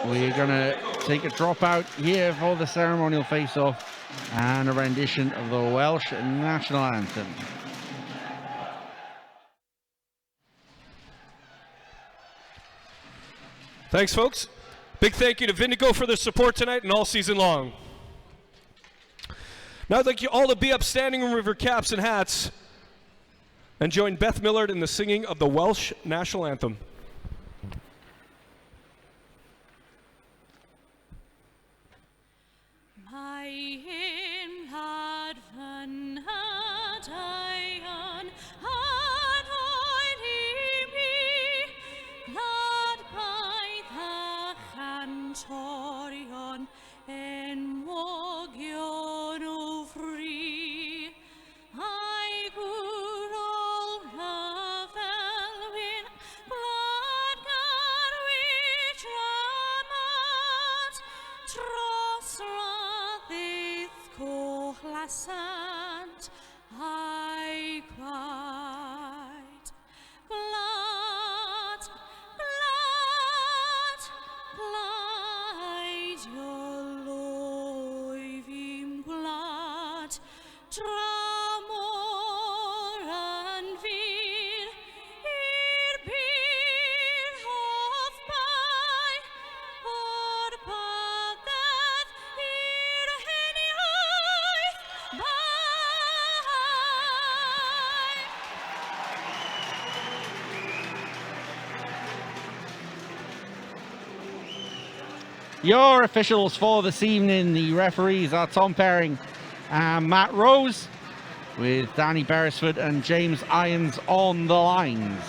We're going to take a drop out here for the ceremonial face-off and a rendition of the Welsh national anthem. Thanks, folks. Big thank you to Vindigo for their support tonight and all season long. Now I'd like you all to be upstanding with your caps and hats and join Beth Millard in the singing of the Welsh national anthem. Sant, I cried, blood, blood, blood, your loifim blood, tramor and vir, bir hof by, or badeth henny Your officials for this evening, the referees are Tom Perring and Matt Rose, with Danny Beresford and James Irons on the lines.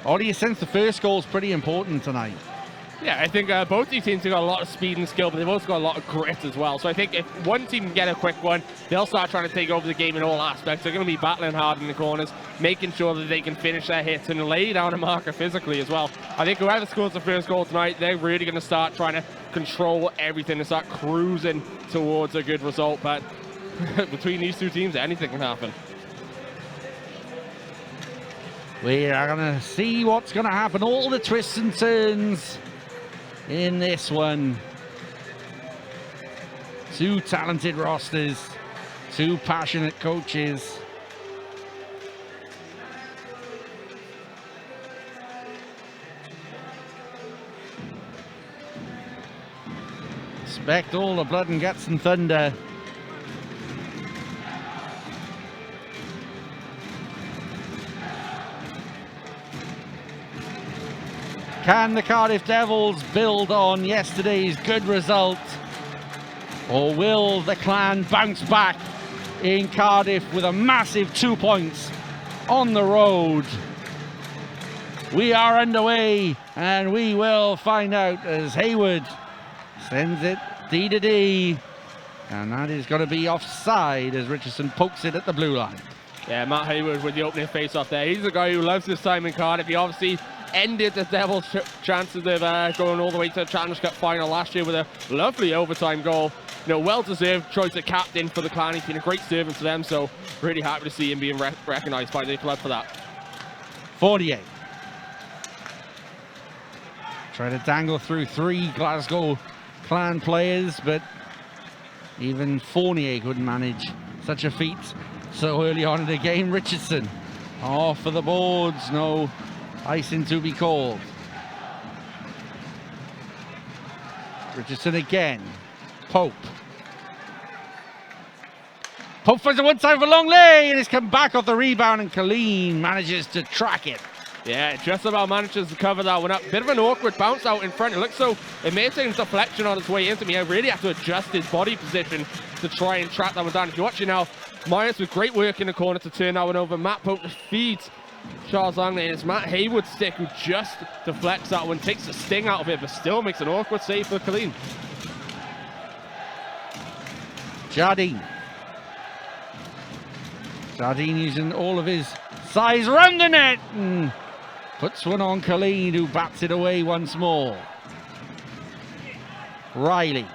Or do you sense the first goal is pretty important tonight? Yeah, I think both these teams have got a lot of speed and skill, but they've also got a lot of grit as well. So I think if one team can get a quick one, they'll start trying to take over the game in all aspects. They're going to be battling hard in the corners, making sure that they can finish their hits and lay down a marker physically as well. I think whoever scores the first goal tonight, they're really going to start trying to control everything and start cruising towards a good result. But between these two teams, anything can happen. We are going to see what's going to happen. All the twists and turns in this one. Two talented rosters, two passionate coaches. Expect all the blood and guts and thunder. Can the Cardiff Devils build on yesterday's good result? Or will the Clan bounce back in Cardiff with a massive 2 points on the road? We are underway and we will find out as Hayward sends it D to D. And that is going to be offside as Richardson pokes it at the blue line. Yeah, Matt Hayward with the opening face-off there. He's a guy who loves his time in Cardiff. He obviously ended the Devils' chances of going all the way to the Challenge Cup final last year with a lovely overtime goal. You know, well-deserved choice of captain for the Clan. He's been a great servant to them, so really happy to see him being recognised by the club for that. 48. Try to dangle through three Glasgow Clan players, but even Fournier couldn't manage such a feat so early on in the game. Richardson off for the boards, no icing to be called. Richardson again. Pope finds a one time for long lay and he's come back off the rebound, and Colleen manages to track it. Yeah, just about manages to cover that one up. Bit of an awkward bounce out in front. It looks so it may have taken deflection on its way into me. I really have to adjust his body position to try and track that one down. If you're watching now, Myers with great work in the corner to turn that one over. Matt Pope feeds Charles Langley, and it's Matt Hayward's stick who just deflects that one, takes the sting out of it, but still makes an awkward save for Colleen. Jardine using all of his size round the net and puts one on Colleen, who bats it away once more. Riley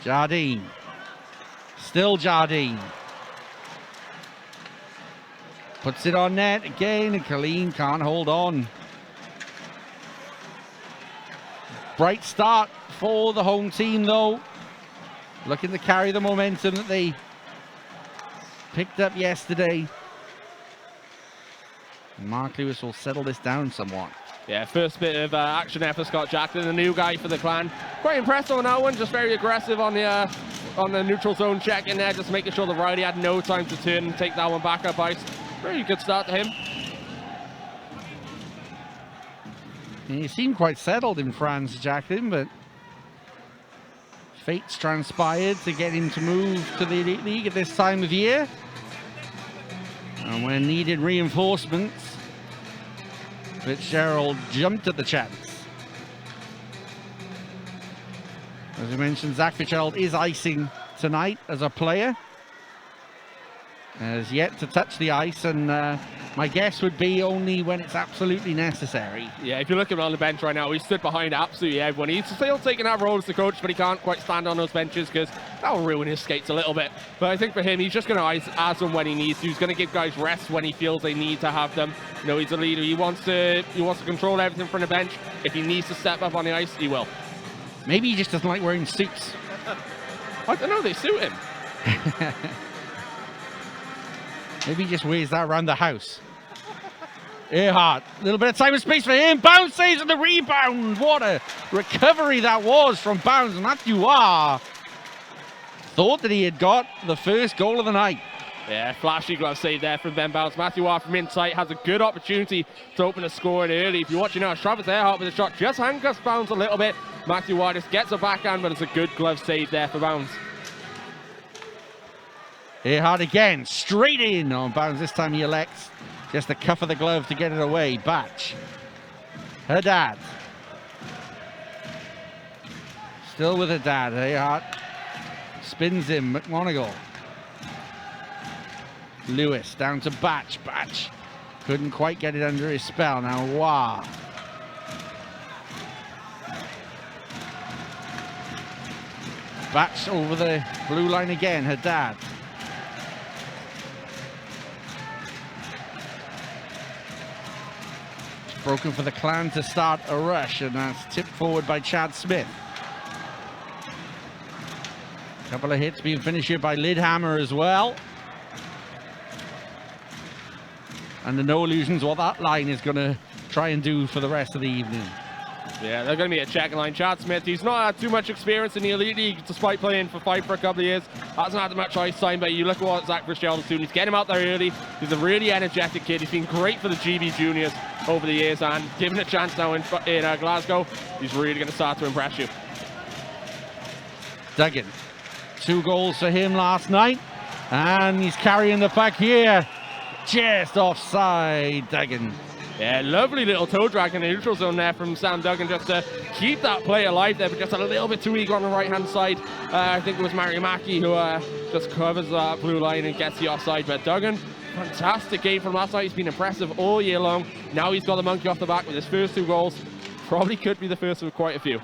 Jardine. Still Jardine. Puts it on net again, and Colleen can't hold on. Bright start for the home team, though. Looking to carry the momentum that they picked up yesterday. Mark Lewis will settle this down somewhat. Yeah, first bit of action there for Scott Jackson, the new guy for the Clan. Quite impressed on that one, just very aggressive on the neutral zone check in there, just making sure the righty had no time to turn and take that one back up ice. Very good start to him. He seemed quite settled in France, Jacqueline, but fate's transpired to get him to move to the Elite League at this time of year. And when needed reinforcements, Fitzgerald jumped at the chance. As we mentioned, Zach Fitzgerald is icing tonight as a player. Has yet to touch the ice, and my guess would be only when it's absolutely necessary. Yeah, if you look at him on the bench right now, he stood behind absolutely everyone. He's still taking that role as the coach, but he can't quite stand on those benches because that will ruin his skates a little bit. But I think for him, he's just going to ice them when he needs to. He's going to give guys rest when he feels they need to have them. You know, he's a leader. He wants to control everything from the bench. If he needs to step up on the ice, he will. Maybe he just doesn't like wearing suits. I don't know, they suit him. Maybe he just wears that around the house. Earhart, a little bit of time and space for him. Bounce saves and the rebound. What a recovery that was from Bounce. Matthew Waugh thought that he had got the first goal of the night. Yeah, flashy glove save there from Ben Bounce. Matthew Waugh from inside has a good opportunity to open a score early. If you're watching now, Travis Earhart with a shot just handcuffs Bounce a little bit. Matthew Waugh just gets a backhand, but it's a good glove save there for Bounce. Earhart again, straight in on Bounce. This time he elects just the cuff of the glove to get it away. Batch. Haddad. Still with Haddad. Earhart spins him. McMonigal. Lewis down to Batch. Batch couldn't quite get it under his spell. Now Waugh. Batch over the blue line again. Haddad. Broken for the Clan to start a rush, and that's tipped forward by Chad Smith. A couple of hits being finished here by Lidhammer as well. And the no illusions what that line is going to try and do for the rest of the evening. Yeah, they're going to be a checking line. Chad Smith, he's not had too much experience in the Elite League despite playing for Fife for a couple of years. Hasn't had much ice time, but you look at what Zach Fitzgerald is doing. He's getting him out there early. He's a really energetic kid. He's been great for the GB Juniors over the years, and given a chance now in Glasgow, he's really going to start to impress you. Duggan, 2 goals for him last night, and he's carrying the puck here. Just offside, Duggan. Yeah, lovely little toe drag in the neutral zone there from Sam Duggan, just to keep that play alive there, but just a little bit too eager on the right-hand side. I think it was Mario Mackey who just covers that blue line and gets the offside, but Duggan, fantastic game from last night. He's been impressive all year long. Now he's got the monkey off the back with his first 2 goals. Probably could be the first of quite a few.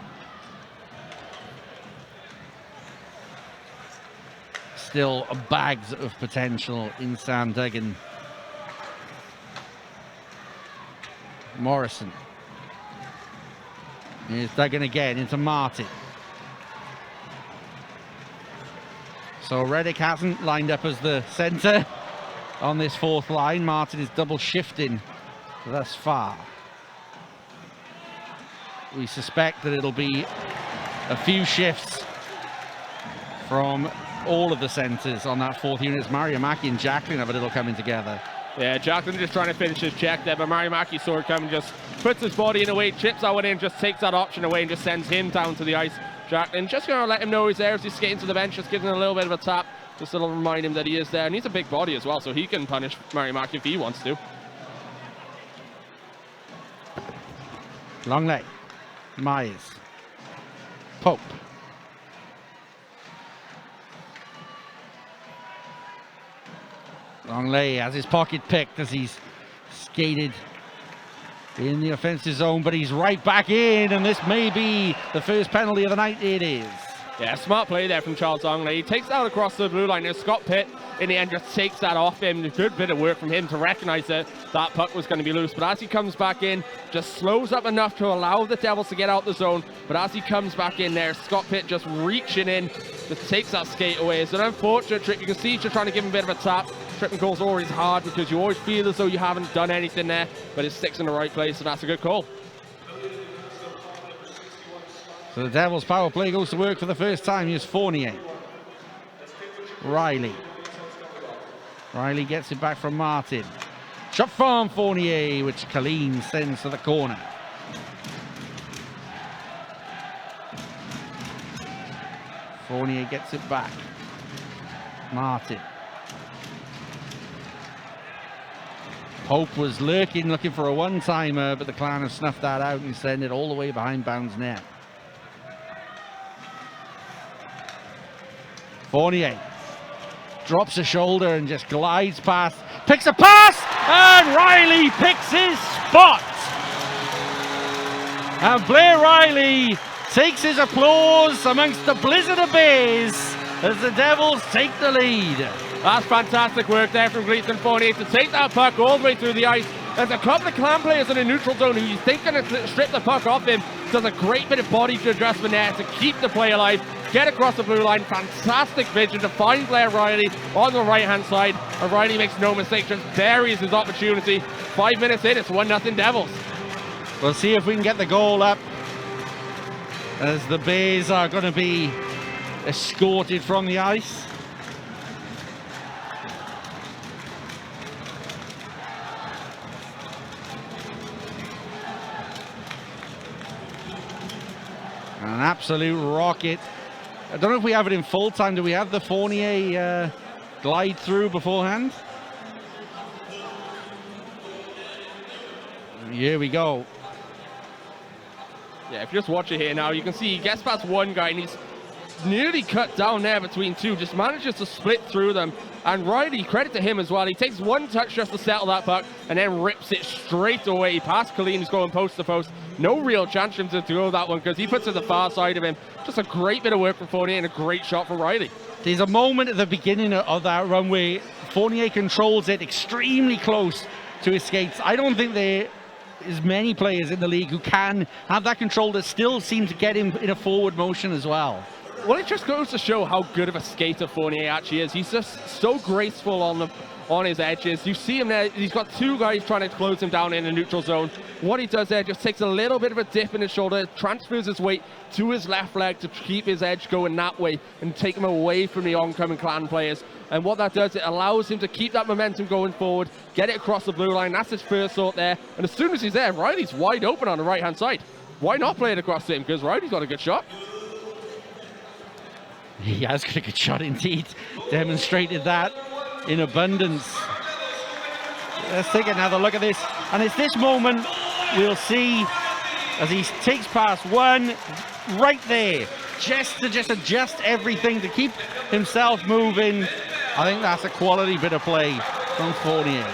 Still bags of potential in Sam Duggan. Morrison. Here's Duggan again into Martin. So Reddick hasn't lined up as the centre on this 4th line. Martin is double shifting thus far. We suspect that it'll be a few shifts from all of the centres on that 4th unit. Mario Mackey and Jacqueline have a little coming together. Yeah, Jacqueline just trying to finish his check there, but Mario Mackey saw it coming, just puts his body in a way, chips that one in, just takes that option away and just sends him down to the ice. Jacqueline just going to let him know he's there as he's skating to the bench, just giving him a little bit of a tap, just to remind him that he is there. And he's a big body as well, so he can punish Mario Mackey if he wants to. Longley. Myers. Pope. Longley has his pocket picked as he's skated in the offensive zone, but he's right back in, and this may be the first penalty of the night. It is. Yeah, smart play there from Charles Ongley. He takes that across the blue line. And Scott Pitt, in the end, just takes that off him. A good bit of work from him to recognize that that puck was going to be loose. But as he comes back in, just slows up enough to allow the Devils to get out the zone. But as he comes back in there, Scott Pitt just reaching in, just takes that skate away. It's an unfortunate trip. You can see he's just trying to give him a bit of a tap. Tripping goals are always hard because you always feel as though you haven't done anything there, but it sticks in the right place, and that's a good call. So the Devils' power play goes to work for the first time. Here's Fournier. Riley gets it back from Martin. Shot from Fournier, which Colleen sends to the corner. Fournier gets it back. Martin. Pope was lurking, looking for a one-timer, but the Clan have snuffed that out and send it all the way behind Bound's net. Fournier drops a shoulder and just glides past, picks a pass, and Riley picks his spot. And Blair Riley takes his applause amongst the blizzard of bears as the Devils take the lead. That's fantastic work there from Gleason Fournier to take that puck all the way through the ice. There's a couple of Clan players in a neutral zone who you think going to strip the puck off him. Does a great bit of body adjustment there to keep the play alive, get across the blue line. Fantastic vision to find Blair Riley on the right-hand side. And Riley makes no mistake, just buries his opportunity. 5 minutes in, it's 1-0 Devils. We'll see if we can get the goal up, as the Bears are going to be escorted from the ice. An absolute rocket. I don't know if we have it in full time. Do we have the Fournier glide through beforehand? Here we go. Yeah, if you just watch it here now, you can see he gets past one guy and he's nearly cut down there between two, just manages to split through them. And Riley, credit to him as well, he takes one touch just to settle that puck and then rips it straight away past Colleen, who's going post to post. No real chance for him to go that one because he puts it to the far side of him. Just a great bit of work from Fournier and a great shot from Riley. There's a moment at the beginning of that run where Fournier controls it extremely close to his skates. I don't think there is many players in the league who can have that control that still seem to get him in a forward motion as well. Well, it just goes to show how good of a skater Fournier actually is. He's just so graceful on his edges. You see him there, he's got two guys trying to close him down in a neutral zone. What he does there just takes a little bit of a dip in his shoulder, transfers his weight to his left leg to keep his edge going that way and take him away from the oncoming Clan players. And what that does, it allows him to keep that momentum going forward, get it across the blue line. That's his first thought there. And as soon as he's there, Riley's wide open on the right-hand side. Why not play it across to him? Because Riley's got a good shot. He has got a good shot indeed. Demonstrated that in abundance. Let's take another look at this. And it's this moment we'll see as he takes past one right there. Just to adjust everything to keep himself moving. I think that's a quality bit of play from Fournier.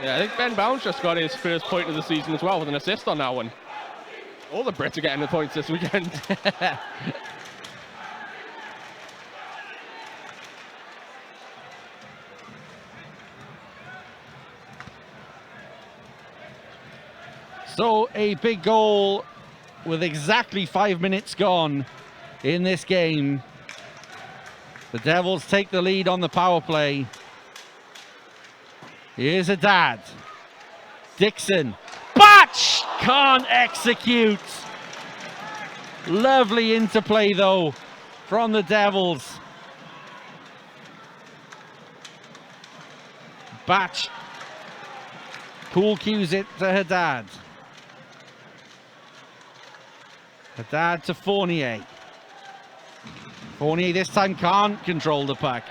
Yeah, I think Ben Bounds just got his first point of the season as well with an assist on that one. All the Brits are getting the points this weekend. So a big goal with exactly 5 minutes gone in this game. The Devils take the lead on the power play. Here's Haddad. Dixon. Batch can't execute. Lovely interplay though from the Devils. Batch pool cues it to Haddad. Haddad to Fournier. Fournier this time can't control the puck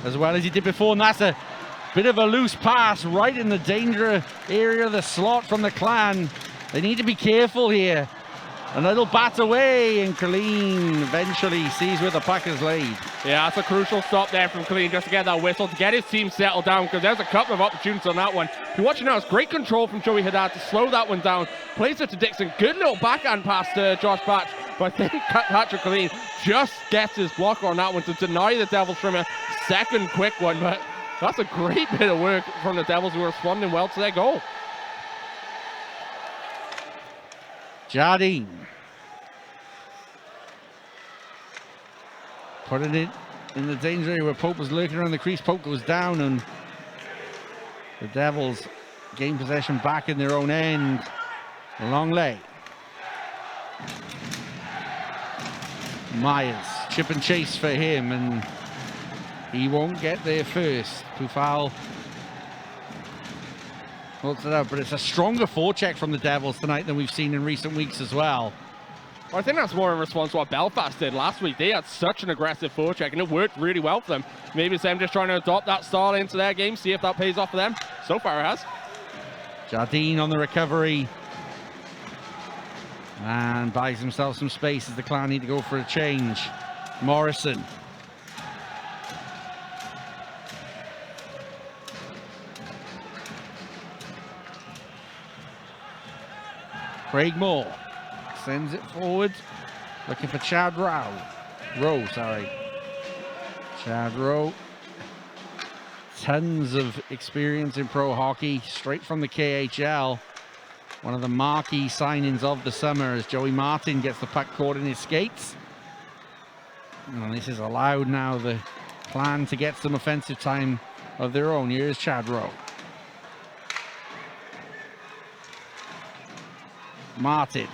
as well as he did before, and that's a bit of a loose pass right in the danger area of the slot from the Clan. They need to be careful here. A little bat away, and Colleen eventually sees where the puck is laid. Yeah, that's a crucial stop there from Colleen just to get that whistle, to get his team settled down, because there's a couple of opportunities on that one. If you're watching now, it's great control from Joey Haddad to slow that one down. Plays it to Dixon. Good little backhand pass to Josh Batch. but I think Patrick Colleen just gets his blocker on that one to deny the Devils from a second quick one. But that's a great bit of work from the Devils, who are responding well to their goal. Jardine. Putting it in the danger area where Pope was lurking around the crease. Pope goes down, and the Devils gain possession back in their own end. Long lay. Myers, chip and chase for him, and he won't get there first. Pufal holds it out, but it's a stronger forecheck from the Devils tonight than we've seen in recent weeks as well. Well, I think that's more in response to what Belfast did last week. They had such an aggressive forecheck, and it worked really well for them. Maybe it's them just trying to adopt that style into their game, see if that pays off for them. So far it has. Jardine on the recovery. And buys himself some space as the Clan need to go for a change. Morrison. Craig Moore sends it forward, looking for Chad Rowe, sorry. Chad Rowe. Tons of experience in pro hockey, straight from the KHL. One of the marquee signings of the summer as Joey Martin gets the puck caught in his skates. And this is allowed now the Clan to get some offensive time of their own. Here's Chad Rowe. Martin.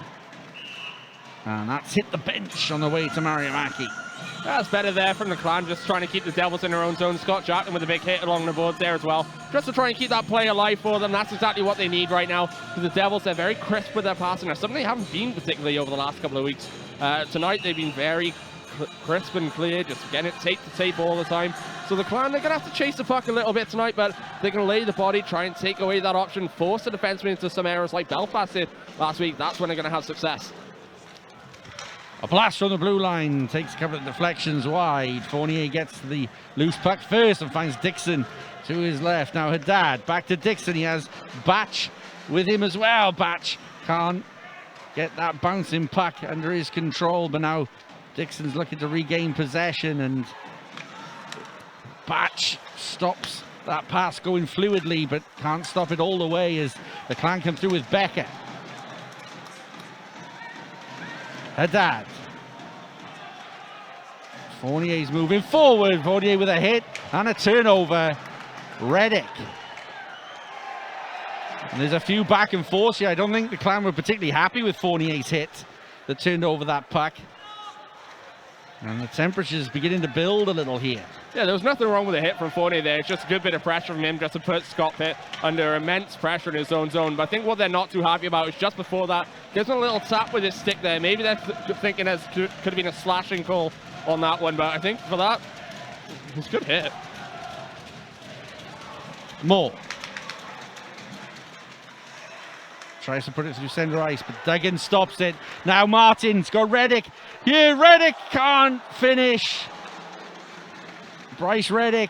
And that's hit the bench on the way to Mariamaki. That's better there from the Clan, just trying to keep the Devils in their own zone. Scott Jackson with a big hit along the boards there as well, just to try and keep that play alive for them. That's exactly what they need right now, because the Devils, they're very crisp with their passing. That's something they haven't been particularly over the last couple of weeks. Tonight they've been very crisp and clear, just getting it tape to tape all the time. So the Clan, they're going to have to chase the puck a little bit tonight, but they can lay the body, try and take away that option, force the defenseman into some errors like Belfast did last week. That's when they're going to have success. A blast from the blue line, takes a couple of deflections wide. Fournier gets the loose puck first and finds Dixon to his left. Now Haddad, back to Dixon. He has Batch with him as well. Batch can't get that bouncing puck under his control, but now Dixon's looking to regain possession, and Batch stops that pass going fluidly, but can't stop it all the way as the Clan come through with Becker. Haddad. Fournier's moving forward. Fournier with a hit and a turnover. Reddick. And there's a few back and forth here. I don't think the Clan were particularly happy with Fournier's hit that turned over that puck. And the temperature's beginning to build a little here. Yeah, there was nothing wrong with a hit from Fournier there. It's just a good bit of pressure from him just to put Scott Pitt under immense pressure in his own zone. But I think what they're not too happy about is just before that, gives him a little tap with his stick there. Maybe they're thinking it could have been a slashing call on that one, but I think for that, it was a good hit. Moore. Tries to put it through center ice, but Duggan stops it. Now Martin's got Reddick. Here, Reddick can't finish. Bryce Reddick,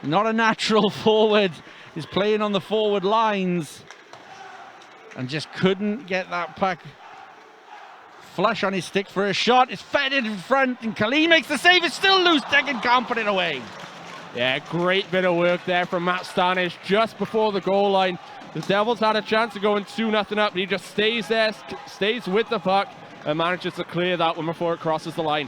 not a natural forward, is playing on the forward lines and just couldn't get that puck flush on his stick for a shot. It's fed in front, and Khalil makes the save. It's still loose. Duggan can't put it away. Yeah, great bit of work there from Matt Stanish just before the goal line. The Devils had a chance of going 2-0 up, but he just stays there, stays with the puck, and manages to clear that one before it crosses the line.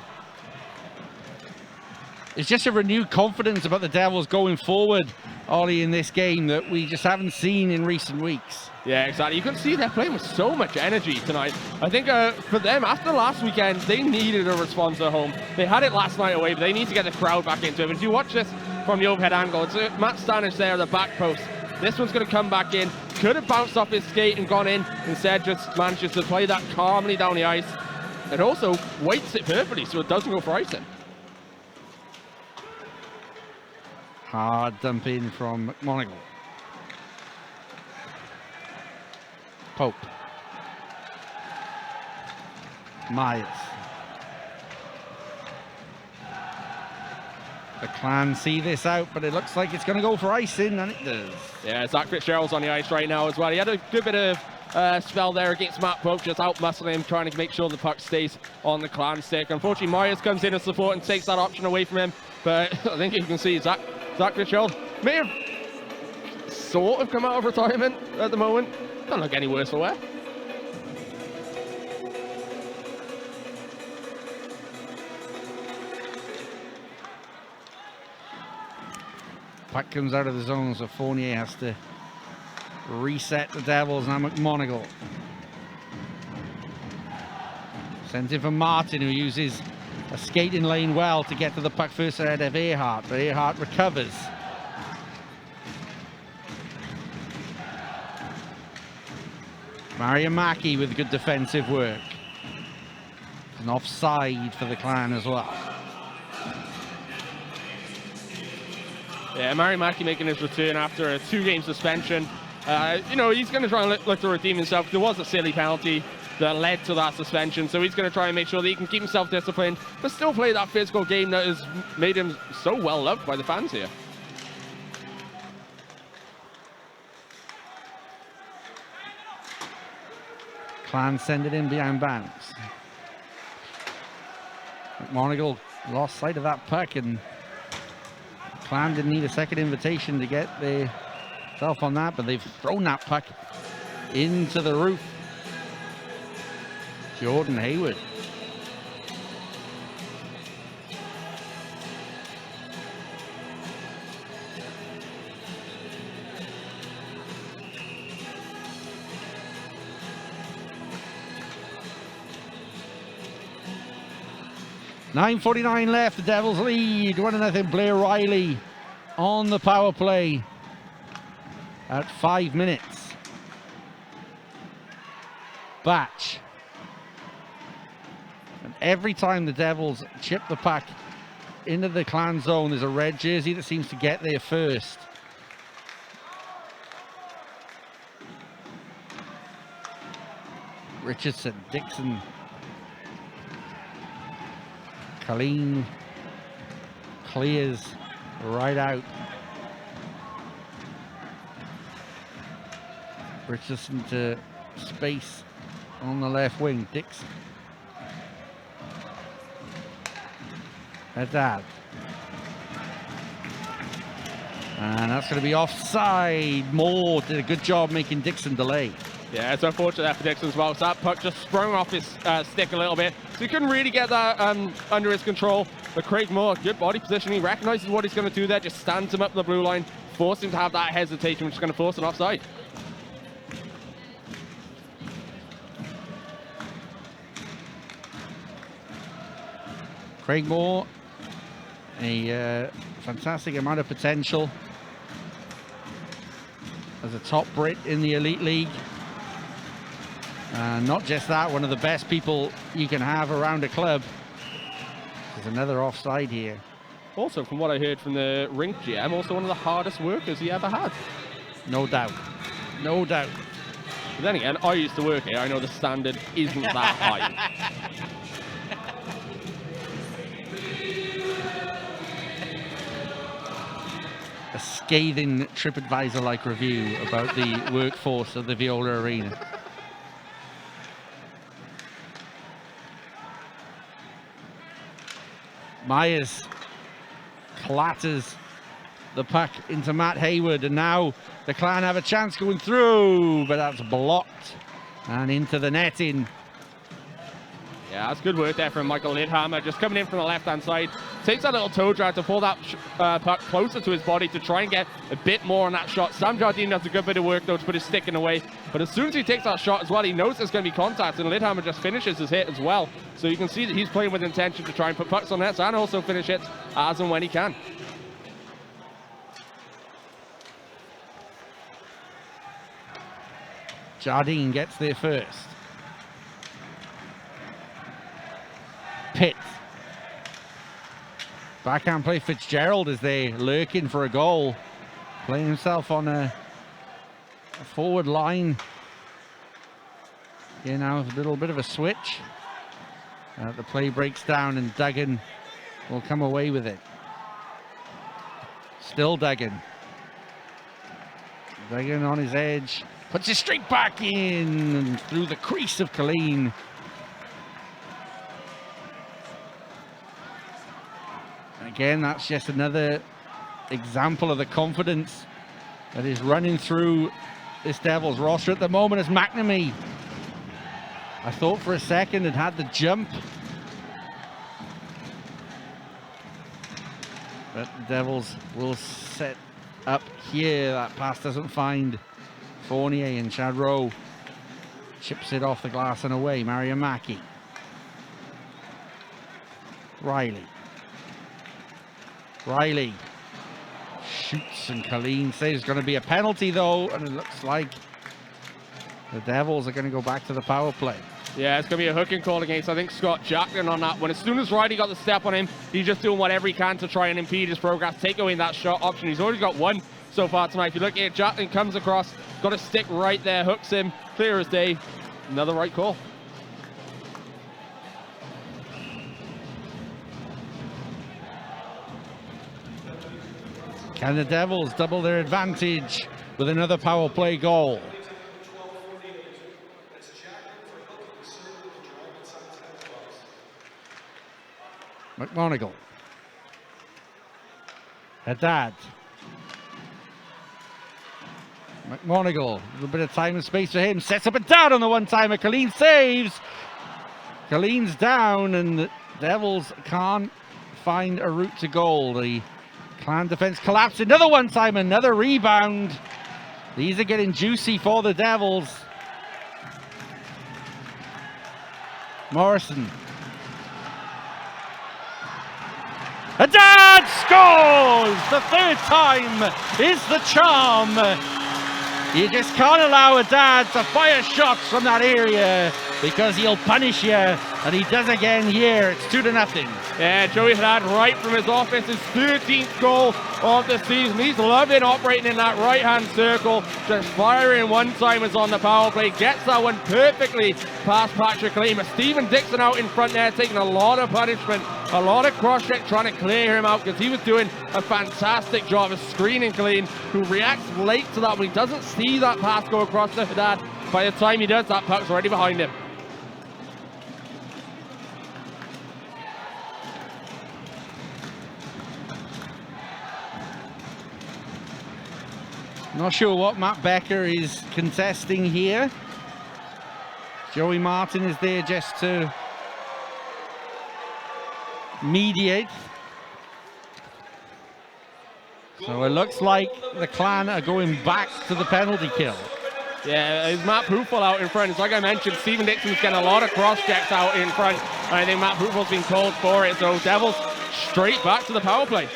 It's just a renewed confidence about the Devils going forward, Ollie, in this game that we just haven't seen in recent weeks. Yeah, exactly. You can see they're playing with so much energy tonight. I think for them, after last weekend, they needed a response at home. They had it last night away, but they need to get the crowd back into it. And if you watch this from the overhead angle, it's Matt Stanish there at the back post. This one's going to come back in. Could have bounced off his skate and gone in. Instead, just manages to play that calmly down the ice. And also weights it perfectly so it doesn't go for icing. Hard dump in from McMonagle. Pope. Myers. The Clan see this out, but it looks like it's going to go for icing, and it does. Yeah, Zach Fitzgerald's on the ice right now as well. He had a good bit of spell there against Matt Pope, just out-muscling him, trying to make sure the puck stays on the Clan stick. Unfortunately, Myers comes in as support and takes that option away from him, but I think you can see Zach Fitzgerald may have sort of come out of retirement at the moment. Don't look any worse for wear. Puck comes out of the zone, so Fournier has to reset the Devils. Now McMonigal. Sends it for Martin, who uses a skating lane well to get to the puck first ahead of Earhart, but Earhart recovers. Mario Mackey with good defensive work. An offside for the Clan as well. Yeah, Mario Mackey making his return after a 2-game suspension. You know, he's going to try and look to redeem himself. There was a silly penalty that led to that suspension, so he's going to try and make sure that he can keep himself disciplined, but still play that physical game that has made him so well loved by the fans here. Clan send it in behind Banks. McMonigal lost sight of that puck, and Clan didn't need a second invitation to get themselves on that, but they've thrown that puck into the roof. Jordan Hayward. .9:49 left, the Devils lead 1-0. Blair Riley on the power play at 5 minutes. Batch. And every time the Devils chip the puck into the Clan zone, there's a red jersey that seems to get there first. Richardson, Dixon, Colleen clears right out. Richardson to space on the left wing. Dixon. Haddad. And that's going to be offside. Moore did a good job making Dixon delay. Yeah, it's unfortunate there for Dixon as well. So that puck just sprung off his stick a little bit. So he couldn't really get that under his control. But Craig Moore, good body position. He recognizes what he's going to do there. Just stands him up the blue line. Forced him to have that hesitation, which is going to force an offside. Craig Moore, a fantastic amount of potential as a top Brit in the Elite League. Not just that, one of the best people you can have around a club. There's another offside here. Also, from what I heard from the rink GM, also one of the hardest workers he ever had. No doubt. No doubt. But then again, I used to work here. I know the standard isn't that high. A scathing TripAdvisor-like review about the workforce of the Viola Arena. Myers clatters the puck into Matt Hayward, and now the Clan have a chance going through, but that's blocked and into the netting. Yeah, that's good work there from Michael Lidhammer, just coming in from the left-hand side. Takes that little toe drag to pull that puck closer to his body to try and get a bit more on that shot. Sam Jardine does a good bit of work, though, to put his stick in the way. But as soon as he takes that shot as well, he knows there's going to be contact, and Lidhammer just finishes his hit as well. So you can see that he's playing with intention to try and put pucks on nets and also finish hits as and when he can. Jardine gets there first. Pitt. Backhand play. Fitzgerald is there lurking for a goal. Playing himself on a forward line. Here now, a little bit of a switch. The play breaks down and Duggan will come away with it. Still Duggan. Duggan on his edge. Puts it straight back in through the crease of Colleen. Again, that's just another example of the confidence that is running through this Devils roster at the moment as McNamee. I thought for a second it had the jump. But the Devils will set up here. That pass doesn't find Fournier, and Chadreau chips it off the glass and away. Mario Mackey. Riley. Riley shoots, and Colleen says it's going to be a penalty though, and it looks like the Devils are going to go back to the power play. Yeah, it's going to be a hooking call against, I think, Scott Jacklin on that one. As soon as Riley got the step on him, he's just doing whatever he can to try and impede his progress, take away that shot option. He's already got one so far tonight. If you look at it, Jacklin comes across, got a stick right there, hooks him, clear as day. Another right call. Can the Devils double their advantage with another power play goal? McMonigal. Haddad. McMonigal, a little bit of time and space for him, sets up and down on the one-timer. Colleen saves. Colleen's down, and the Devils can't find a route to goal. The Clan defense collapsed. Another one-timer, another rebound. These are getting juicy for the Devils. Morrison. Haddad scores! The third time is the charm. You just can't allow Haddad to fire shots from that area because he'll punish you, and he does again here. It's 2-0. Yeah, Joey Haddad right from his offense, his 13th goal of the season. He's loving operating in that right-hand circle, just firing one-timers on the power play. Gets that one perfectly past Patrick Lee. But Stephen Dixon out in front there, taking a lot of punishment, a lot of cross-check, trying to clear him out because he was doing a fantastic job of screening Colleen, who reacts late to that when he doesn't see that pass go across to Haddad. By the time he does, that puck's already behind him. Not sure what Matt Becker is contesting here. Joey Martin is there just to mediate. So it looks like the Clan are going back to the penalty kill. Yeah, it's Matt Poofel out in front. It's like I mentioned, Stephen Dixon's getting a lot of cross-checks out in front. And I think Matt Poofel's been called for it. So Devils straight back to the power play.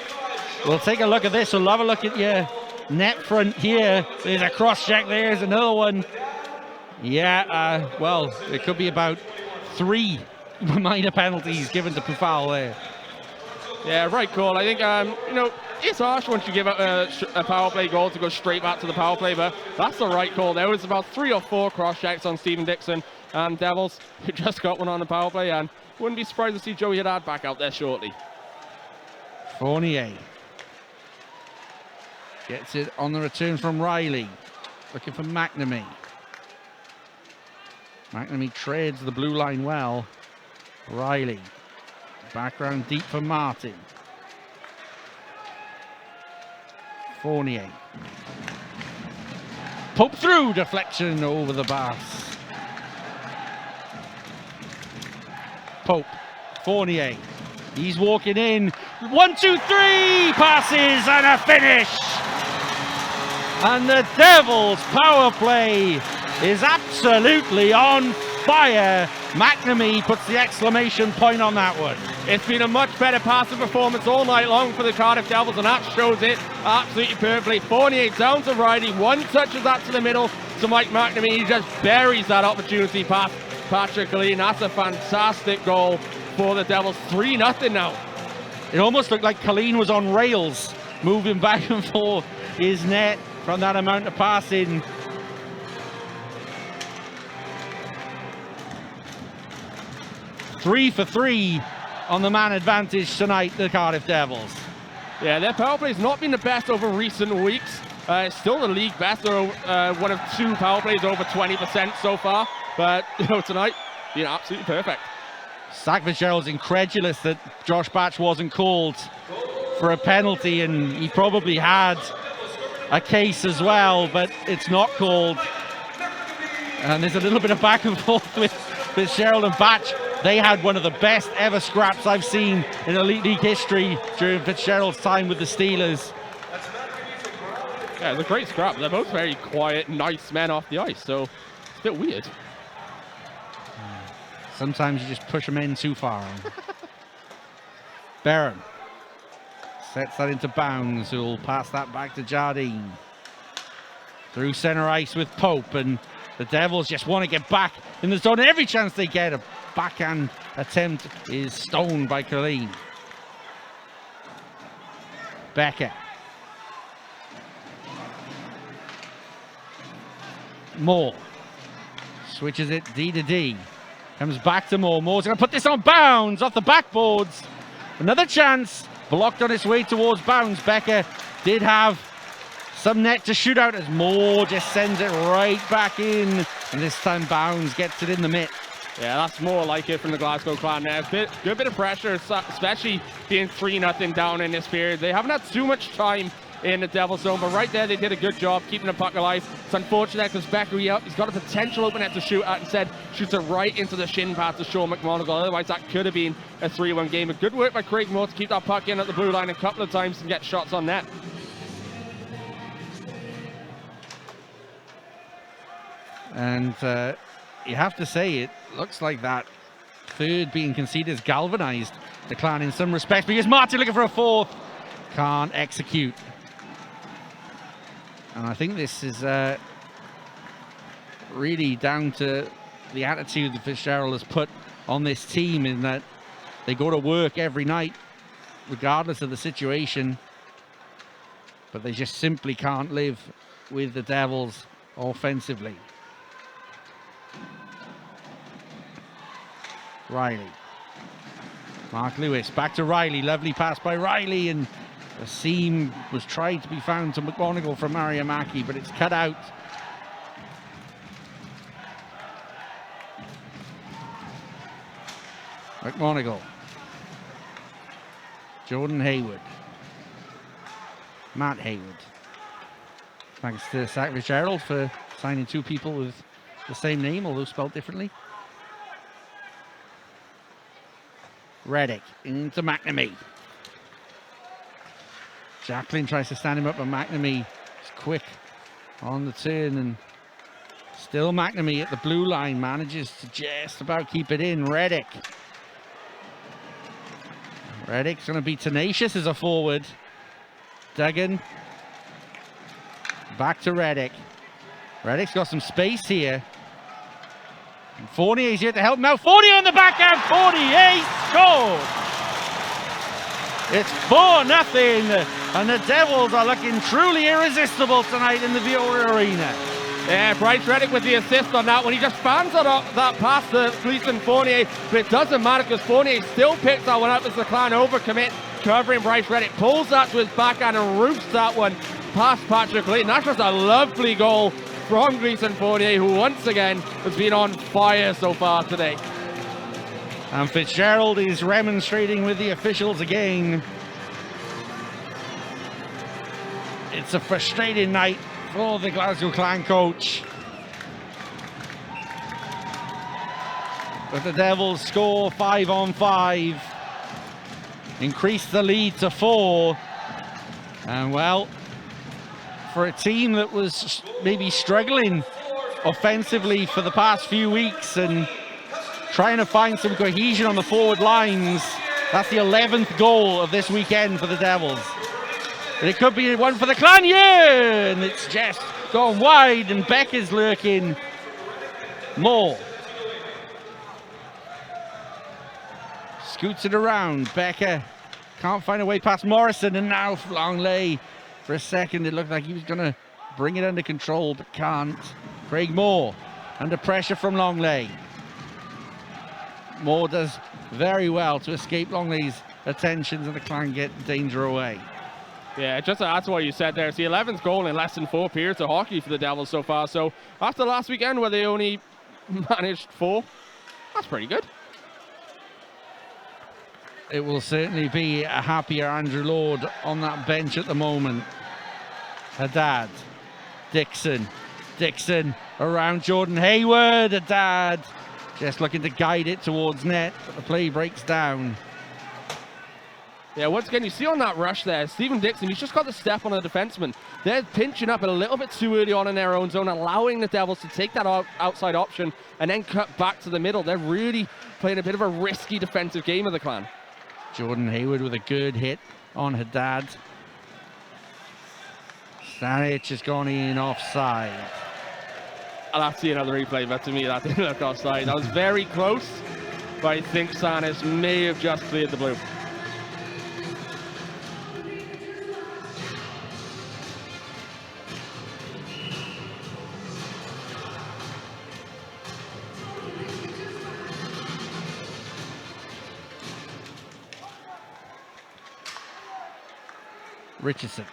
We'll take a look at this. We'll have a look at your net front here. There's a cross-check. There's another one. Yeah, well, it could be about 3 minor penalties given to Poofel there. Yeah, right call. I think, you know, it's harsh once you give up a power play goal to go straight back to the power play, but that's the right call. There was about 3 or 4 cross-checks on Stephen Dixon and Devils, who just got one on the power play, and wouldn't be surprised to see Joey Haddad back out there shortly. Fournier gets it on the return from Riley. Looking for McNamee. McNamee treads the blue line well. Riley. Background deep for Martin. Fournier. Pope through, deflection over the bars. Pope. Fournier. He's walking in. 1, 2, 3 passes and a finish. And the Devils' power play is absolutely on fire. McNamee puts the exclamation point on that one. It's been a much better passing performance all night long for the Cardiff Devils, and that shows it absolutely perfectly. Fournier down to Riley, one touches that to the middle to Mike McNamee. He just buries that opportunity past Patrick Lee. That's a fantastic goal for the Devils. 3-0 now. It almost looked like Colleen was on rails, moving back and forth his net from that amount of passing. Three for 3 on the man advantage tonight, the Cardiff Devils. Yeah, their power play's not been the best over recent weeks. It's still the league best. They're one of 2 power plays over 20% so far. But, tonight, absolutely perfect. Zach Fitzgerald's incredulous that Josh Batch wasn't called for a penalty, and he probably had a case as well, but it's not called. And there's a little bit of back and forth with Fitzgerald and Batch. They had one of the best ever scraps I've seen in Elite League history during Fitzgerald's time with the Steelers. Yeah, it's a great scrap. They're both very quiet, nice men off the ice, so it's a bit weird. Sometimes you just push them in too far. Barron sets that into Bounds, who'll pass that back to Jardine. Through center ice with Pope, and the Devils just want to get back in the zone. Every chance they get, a backhand attempt is stoned by Colleen. Becker. Moore switches it D to D. Comes back to Moore. Moore's going to put this on Bounds off the backboards. Another chance. Blocked on its way towards Bounds. Becker did have some net to shoot out as Moore just sends it right back in. And this time Bounds gets it in the mitt. Yeah, that's more like it from the Glasgow Clan now. Good bit of pressure, especially being 3-0 down in this period. They haven't had too much time in the Devil zone, but right there they did a good job keeping the puck alive. It's unfortunate because Becker, he's got a potential open net to shoot at, instead shoots it right into the shin pad to Sean McMonagle. Otherwise that could have been a 3-1 game. But good work by Craig Moore to keep that puck in at the blue line a couple of times and get shots on net. And you have to say, it looks like that third being conceded has galvanized the Clan in some respects, because Martin looking for a fourth can't execute. And I think this is really down to the attitude that Fitzgerald has put on this team, in that they go to work every night regardless of the situation, but they just simply can't live with the Devils offensively. Riley. Mark Lewis back to Riley. Lovely pass by Riley, and a seam was tried to be found to McGonigal from Mariamaki, but it's cut out. McGonigal. Jordan Hayward. Matt Hayward. Thanks to Zach Fitzgerald for signing 2 people with the same name, although spelled differently. Reddick into McNamee. Jacqueline tries to stand him up, but McNamee is quick on the turn, and still McNamee at the blue line manages to just about keep it in. Reddick's going to be tenacious as a forward. Duggan. Back to Reddick. Reddick's got some space here. And Fournier's here to help him out. Fournier on the backhand. Fournier scored. It's 4-0, and the Devils are looking truly irresistible tonight in the Viola Arena. Yeah, Bryce Reddick with the assist on that one. He just fans that pass to Gleason Fournier, but it doesn't matter because Fournier still picks that one up as the Clan overcommit, covering Bryce Reddick. Pulls that to his backhand and roofs that one past Patrick Layton. That's just a lovely goal from Gleason Fournier, who once again has been on fire so far today. And Fitzgerald is remonstrating with the officials again. It's a frustrating night for the Glasgow Clan coach. But the Devils score 5 on 5. Increase the lead to 4. And well, for a team that was maybe struggling offensively for the past few weeks and trying to find some cohesion on the forward lines, that's the 11th goal of this weekend for the Devils. And it could be one for the Clan, yeah! And it's just gone wide, and Becker's lurking. Moore. Scoots it around. Becker can't find a way past Morrison, and now Longley. For a second, it looked like he was going to bring it under control, but can't. Craig Moore under pressure from Longley. Moore does very well to escape Longley's attentions, and the Clan get danger away. Yeah, just to add to what you said there, it's the 11th goal in less than 4 periods of hockey for the Devils so far. So after last weekend where they only managed 4, that's pretty good. It will certainly be a happier Andrew Lord on that bench at the moment. Haddad, Dixon around Jordan Hayward. Haddad just looking to guide it towards net, but the play breaks down. Yeah, once again, you see on that rush there, Stephen Dixon, he's just got the step on the defenseman. They're pinching up a little bit too early on in their own zone, allowing the Devils to take that outside option and then cut back to the middle. They're really playing a bit of a risky defensive game of the Clan. Jordan Hayward with a good hit on Haddad. Stanic has gone in offside. I'll have to see another replay, but to me that didn't look offside. That was very close, but I think Sanis may have just cleared the blue. Richardson.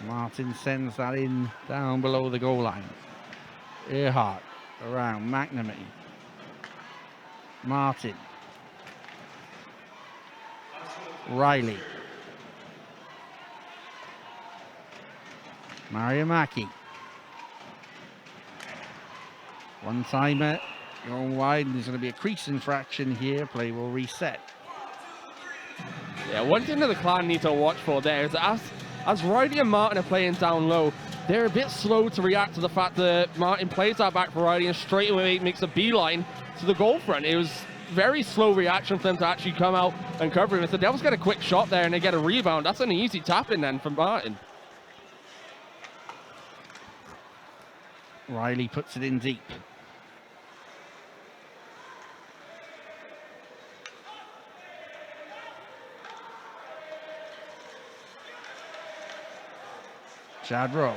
Martin sends that in down below the goal line. Earhart around McNamee. Martin. Riley. Mariamaki. One timer going wide, and there's going to be a crease infraction here. Play will reset. Yeah, one thing that the Clan need to watch for there is as Riley and Martin are playing down low, they're a bit slow to react to the fact that Martin plays that back for Riley and straight away makes a beeline to the goal front. It was very slow reaction for them to actually come out and cover him. If the Devils get a quick shot there and they get a rebound, that's an easy tap-in then from Martin. Riley puts it in deep. Chad Rowe.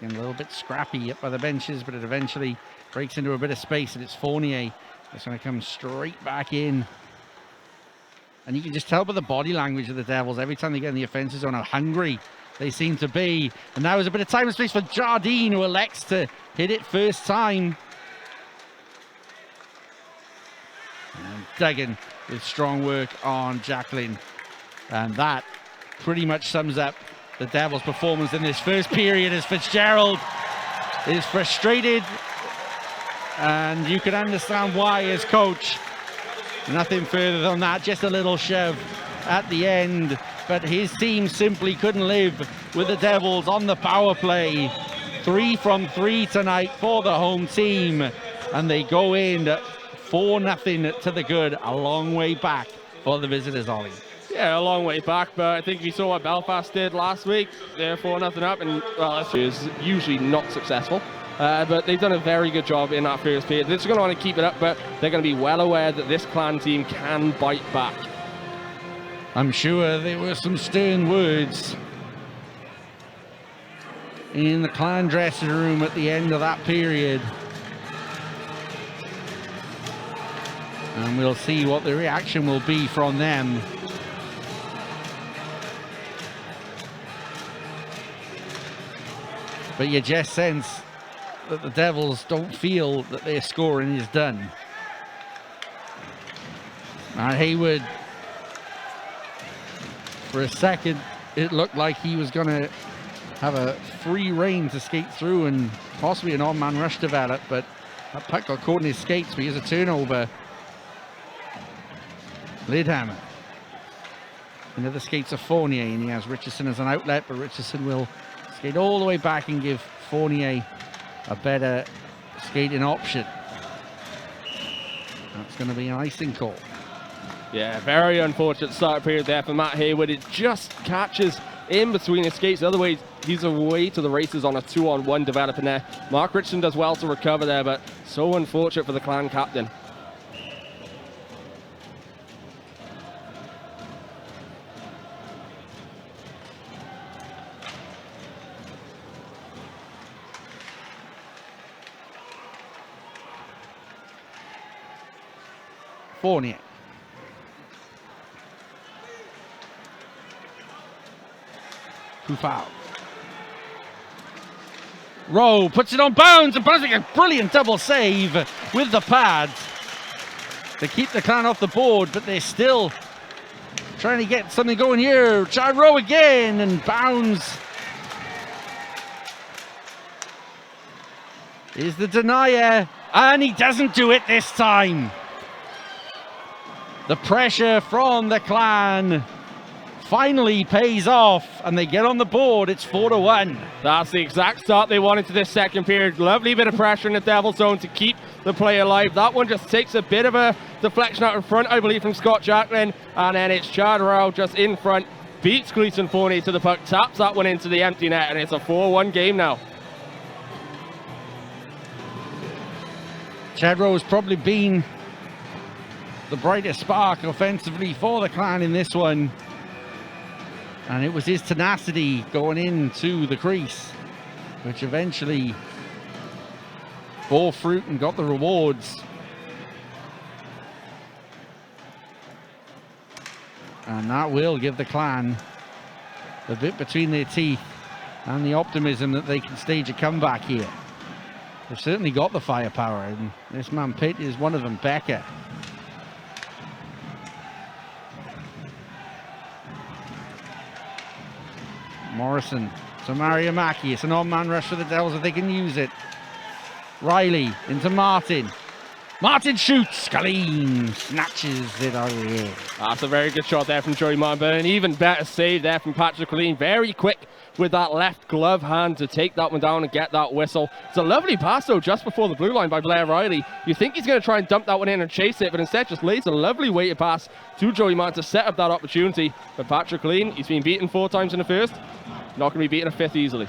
Getting a little bit scrappy up by the benches, but it eventually breaks into a bit of space, and it's Fournier that's going to come straight back in. And you can just tell by the body language of the Devils every time they get in the offensive zone how hungry they seem to be. And now there's a bit of time and space for Jardine, who elects to hit it first time. And Duggan with strong work on Jacqueline. And that pretty much sums up the Devils' performance in this first period, as Fitzgerald is frustrated. And you can understand why as coach. Nothing further than that, just a little shove at the end. But his team simply couldn't live with the Devils on the power play. 3 from 3 tonight for the home team. And they go in 4-0 to the good. A long way back for the visitors, Ollie. Yeah, a long way back, but I think if you saw what Belfast did last week, they're 4-0 up, and well, that is usually not successful. But they've done a very good job in that first period. They're just going to want to keep it up, but they're going to be well aware that this Clan team can bite back. I'm sure there were some stern words in the Clan dressing room at the end of that period. And we'll see what the reaction will be from them. But you just sense that the Devils don't feel that their scoring is done. Now Hayward, for a second, it looked like he was going to have a free rein to skate through and possibly an on-man rush develop, but that puck got caught in his skates, but here's a turnover. Lidhammer into the skates of Fournier, and he has Richardson as an outlet, but Richardson will skate all the way back and give Fournier a better skating option. That's going to be an icing call. Yeah, very unfortunate start period there for Matt Hayward. It just catches in between his skates. Otherwise, he's away to the races on a 2-on-1 developing there. Mark Richardson does well to recover there, but so unfortunate for the Clan captain. Fournier Poufal. Rowe puts it on Bounds, and Bounds making a brilliant double save with the pads to keep the Clan off the board, but they're still trying to get something going here. Chad Rowe again, and Bounds is the denier, and he doesn't do it this time. The pressure from the Clan finally pays off, and they get on the board. It's 4-1. That's the exact start they wanted to this second period. Lovely bit of pressure in the Devil zone to keep the play alive. That one just takes a bit of a deflection out in front, I believe, from Scott Jacklin, and then it's Chad Rowe just in front, beats Gleeson Forney to the puck, taps that one into the empty net, and it's a 4-1 game now. Chad Rowe's probably been the brightest spark offensively for the Clan in this one. And it was his tenacity going into the crease, which eventually bore fruit and got the rewards. And that will give the Clan the bit between their teeth and the optimism that they can stage a comeback here. They've certainly got the firepower, and this man Pitt is one of them. Becker. Morrison to Mariamaki. It's an on-man rush for the Devils if they can use it. Riley into Martin. Martin shoots. Colleen snatches it out of the air. That's a very good shot there from Joey Martin, but an even better save there from Patrick Colleen. Very quick with that left glove hand to take that one down and get that whistle. It's a lovely pass though just before the blue line by Blair Riley. You think he's going to try and dump that one in and chase it, but instead just lays a lovely weighted pass to Joey Martin to set up that opportunity. But Patrick Colleen, he's been beaten 4 times in the first. Not going to be beaten a 5th easily.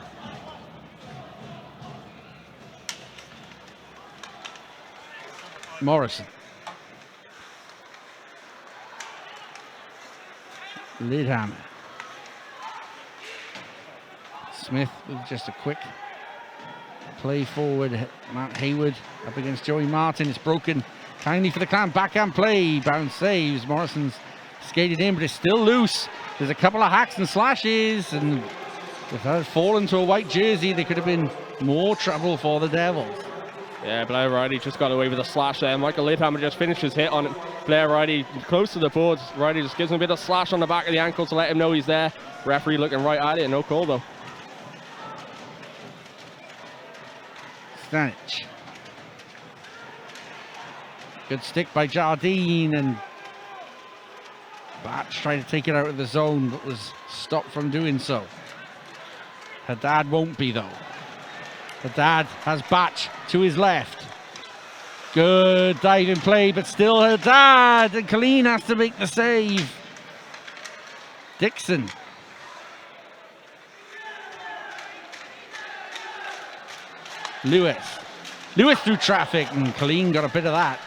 Morrison. Lidhammer. Smith with just a quick play forward. Matt Hayward up against Joey Martin. It's broken kindly for the Clan. Backhand play. Bounce saves. Morrison's skated in, but it's still loose. There's a couple of hacks and slashes, and if that had fallen to a white jersey, there could have been more trouble for the Devils. Yeah, Blair Riley just got away with a slash there. Michael Lidhammer just finished his hit on Blair Riley close to the boards. Riley just gives him a bit of slash on the back of the ankle to let him know he's there. Referee looking right at it, no call though. Stanich. Good stick by Jardine, and Batch tried to take it out of the zone, but was stopped from doing so. Haddad won't be though. Haddad has Batch to his left. Good diving play, but still Haddad, and Colleen has to make the save. Dixon. Lewis through traffic, and Colleen got a bit of that.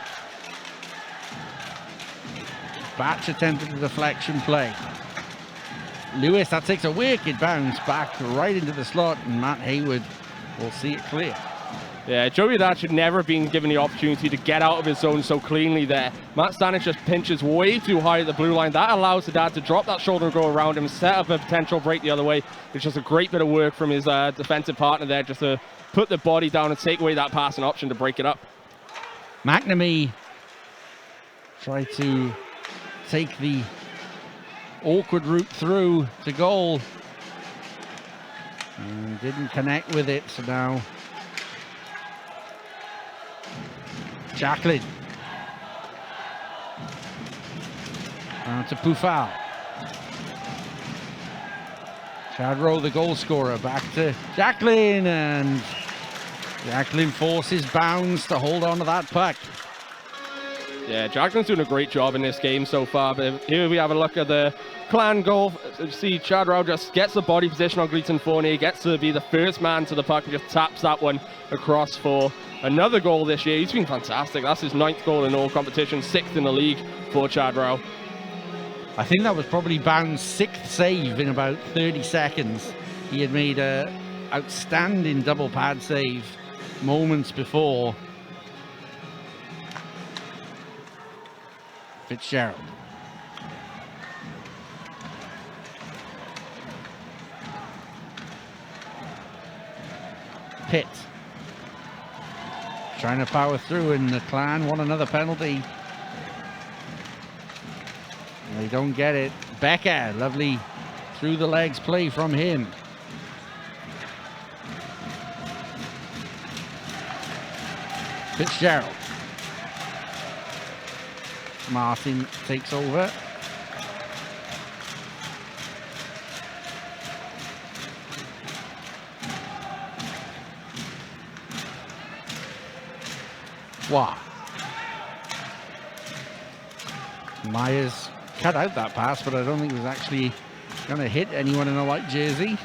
Batch attempted the deflection play. Lewis, that takes a wicked bounce back right into the slot, and Matt Hayward will see it clear. Yeah, Joey Haddad should never have been given the opportunity to get out of his zone so cleanly there. Matt Stanich just pinches way too high at the blue line. That allows Haddad to drop that shoulder and go around him, set up a potential break the other way. It's just a great bit of work from his defensive partner there just to put the body down and take away that passing option to break it up. McNamee tried to take the awkward route through to goal and didn't connect with it, so now Jacklin to Poufal. Chad Rowe, the goal scorer, back to Jacklin, and Jacklin forces Bounds to hold on to that puck. Yeah, Jacklin's doing a great job in this game so far, but here we have a look at the Clan goal. You see Chad Rowe just gets the body position on Gleeson Fournier, gets to be the first man to the puck and just taps that one across for another goal this year. He's been fantastic. That's his 9th goal in all competitions, 6th in the league for Chad Rowe. I think that was probably Bounds' 6th save in about 30 seconds. He had made a outstanding double pad save moments before. Fitzgerald. pit. Trying to power through, and the Clan want another penalty. They don't get it. Becker, lovely through the legs play from him. Fitzgerald. Martin takes over. Wow. Myers cut out that pass, but I don't think it was actually going to hit anyone in a white jersey.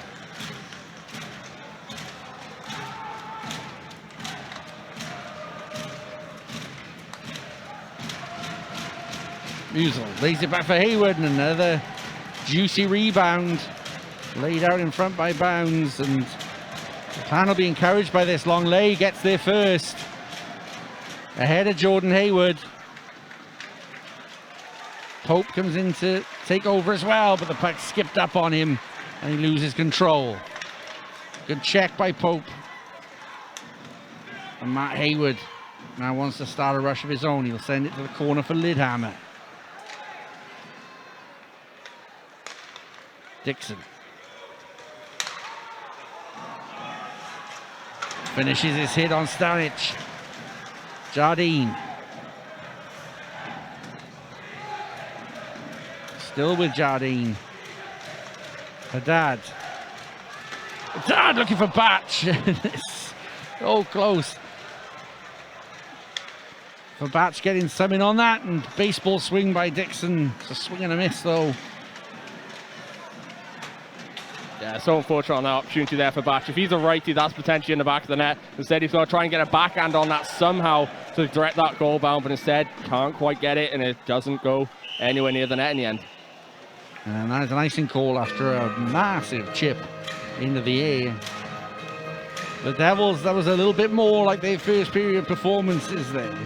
Musel lays it back for Hayward, and another juicy rebound laid out in front by Bounds, and the Clan will be encouraged by this. Long lay gets there first, ahead of Jordan Hayward. Pope comes in to take over as well, but the puck skipped up on him and he loses control. Good check by Pope. And Matt Hayward now wants to start a rush of his own. He'll send it to the corner for Lidhammer. Dixon finishes his hit on Stanic. Jardine still with Jardine. Haddad looking for Batch. So close for Batch getting something on that, and baseball swing by Dixon. It's a swing and a miss though. Yeah, so unfortunate on that opportunity there for Batch. If he's a righty, that's potentially in the back of the net. Instead, he's going to try and get a backhand on that somehow to direct that goal bound, but instead can't quite get it, and it doesn't go anywhere near the net in the end. And that is an icing call after a massive chip into the air. The Devils, that was a little bit more like their first period performances there.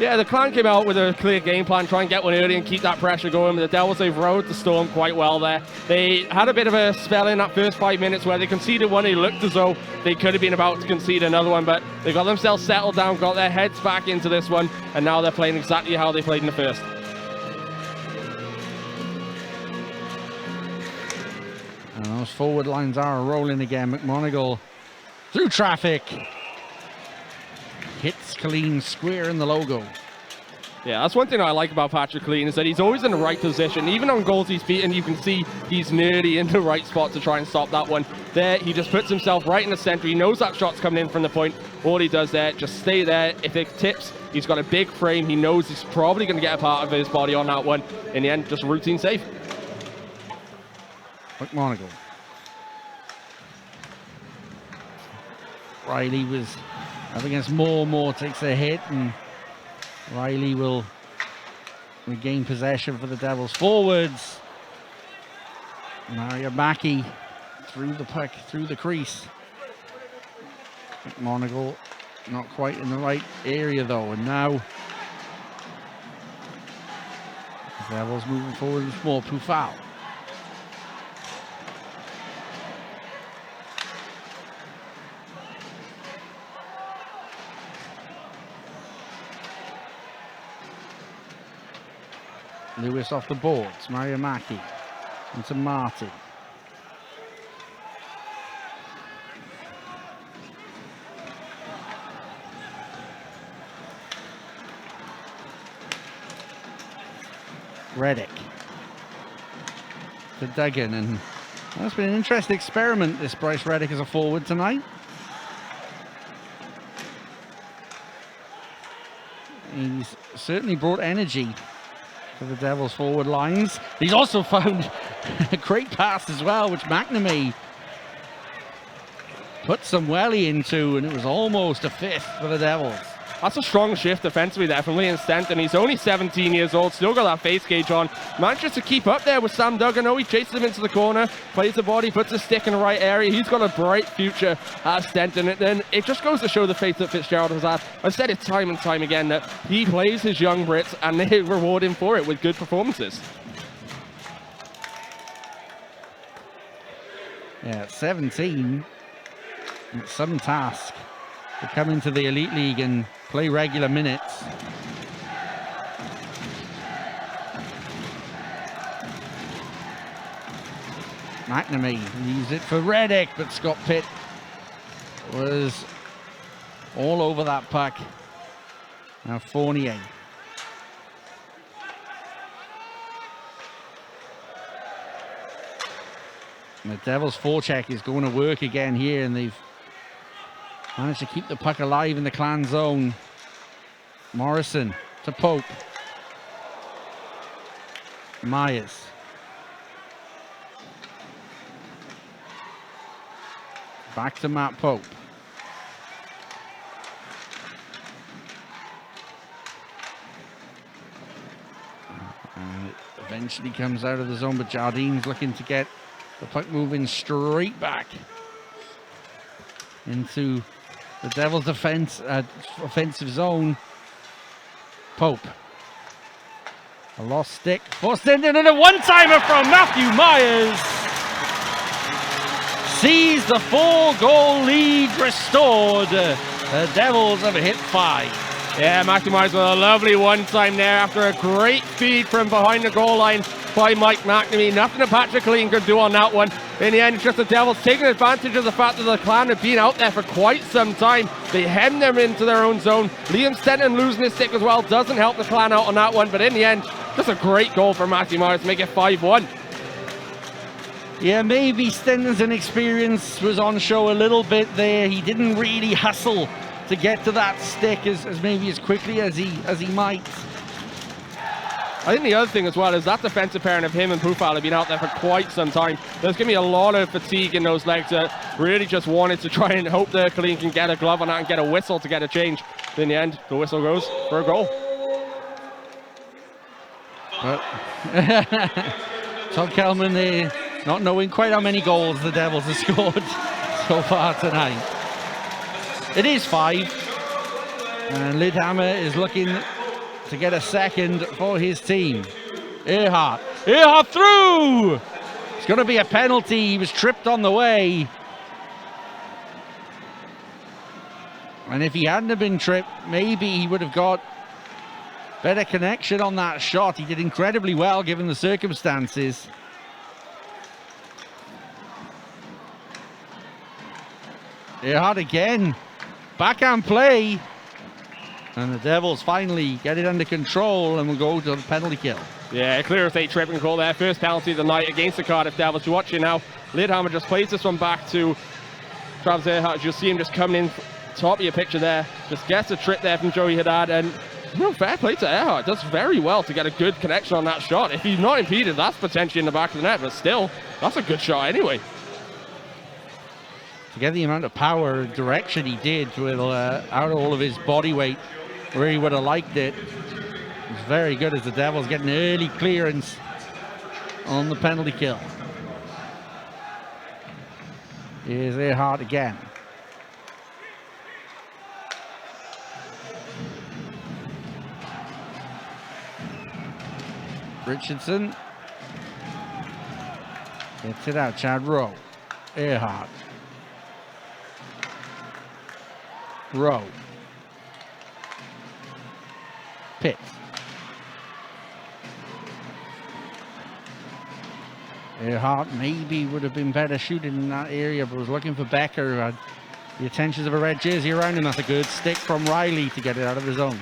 Yeah, the Clan came out with a clear game plan, try and get one early and keep that pressure going. But the Devils, they've rode the storm quite well there. They had a bit of a spell in that first 5 minutes where they conceded one. It looked as though they could have been about to concede another one, but they got themselves settled down, got their heads back into this one, and now they're playing exactly how they played in the first. And those forward lines are rolling again. McMonagle through traffic. Hits Colleen square in the logo. Yeah, that's one thing I like about Patrick Colleen, is that he's always in the right position. Even on goals he's beaten, you can see he's nearly in the right spot to try and stop that one. There, he just puts himself right in the center. He knows that shot's coming in from the point. All he does there, just stay there. If it tips, he's got a big frame. He knows he's probably going to get a part of his body on that one. In the end, just routine save. McMonagle. Riley was up against Moore takes a hit, and Riley will regain possession for the Devils. Forwards. Mario Mackey through the puck, through the crease. McMonagle not quite in the right area though, and now the Devils moving forward with more. Pufal. Lewis off the boards. Mario Mackey into Martin. Reddick to Duggan, and that's been an interesting experiment, this Bryce Reddick as a forward tonight. He's certainly brought energy to the Devils forward lines. He's also found a great pass as well, which McNamee put some welly into, and it was almost a fifth for the Devils. That's a strong shift defensively there from Liam Stenton. He's only 17 years old, still got that face gauge on. Manages to keep up there with Sam Duggan. Oh, he chases him into the corner, plays the body, puts his stick in the right area. He's got a bright future as Stenton. And then it just goes to show the faith that Fitzgerald has had. I've said it time and time again that he plays his young Brits and they reward him for it with good performances. Yeah, at 17, It's some task to come into the Elite League and play regular minutes. McNamee used it for Reddick, but Scott Pitt was all over that puck. Now Fournier. And the Devils' forecheck is going to work again here, and they've managed to keep the puck alive in the Clan zone. Morrison to Pope. Myers. Back to Matt Pope. And it eventually comes out of the zone, but Jardine's looking to get the puck moving straight back into the Devils' offensive zone. Pope. A lost stick. Forced in, and a one-timer from Matthew Myers sees the 4-goal lead restored. The Devils have hit 5. Yeah, Matthew Myers with a lovely one-time there after a great feed from behind the goal line by Mike McNamee. Nothing that Patrick Lean could do on that one. In the end, it's just the Devils taking advantage of the fact that the Clan have been out there for quite some time. They hem them into their own zone. Liam Stenton losing his stick as well doesn't help the Clan out on that one, but in the end, just a great goal for Matthew Myers to make it 5-1. Yeah, maybe Stenton's inexperience was on show a little bit there. He didn't really hustle to get to that stick as maybe as quickly as he might. I think the other thing as well is that defensive pairing of him and Pufal have been out there for quite some time. There's going to be a lot of fatigue in those legs that really just wanted to try and hope that Colleen can get a glove on that and get a whistle to get a change. But in the end, the whistle goes for a goal. Todd Kelman there, not knowing quite how many goals the Devils have scored so far tonight. It is 5, and Lidhammer is looking to get a second for his team. Earhart through! It's going to be a penalty. He was tripped on the way. And if he hadn't have been tripped, maybe he would have got better connection on that shot. He did incredibly well given the circumstances. Earhart again. Backhand play. And the Devils finally get it under control and will go to the penalty kill. Yeah, clear as a tripping call there. First penalty of the night against the Cardiff Devils. You watch it now. Lidhammer just plays this one back to Travis Earhart. You'll see him just coming in top of your picture there. Just gets a trip there from Joey Haddad. And fair play to Earhart. Does very well to get a good connection on that shot. If he's not impeded, that's potentially in the back of the net. But still, that's a good shot anyway. To get the amount of power and direction he did with out of all of his body weight where he would have liked it. It was very good as the Devils get an early clearance on the penalty kill. Here's Earhart again. Richardson gets it out. Chad Rowe. Earhart. Rowe. Pitt. Earhart maybe would have been better shooting in that area, but was looking for Becker, who had the attentions of a red jersey around him. That's a good stick from Riley to get it out of the zone.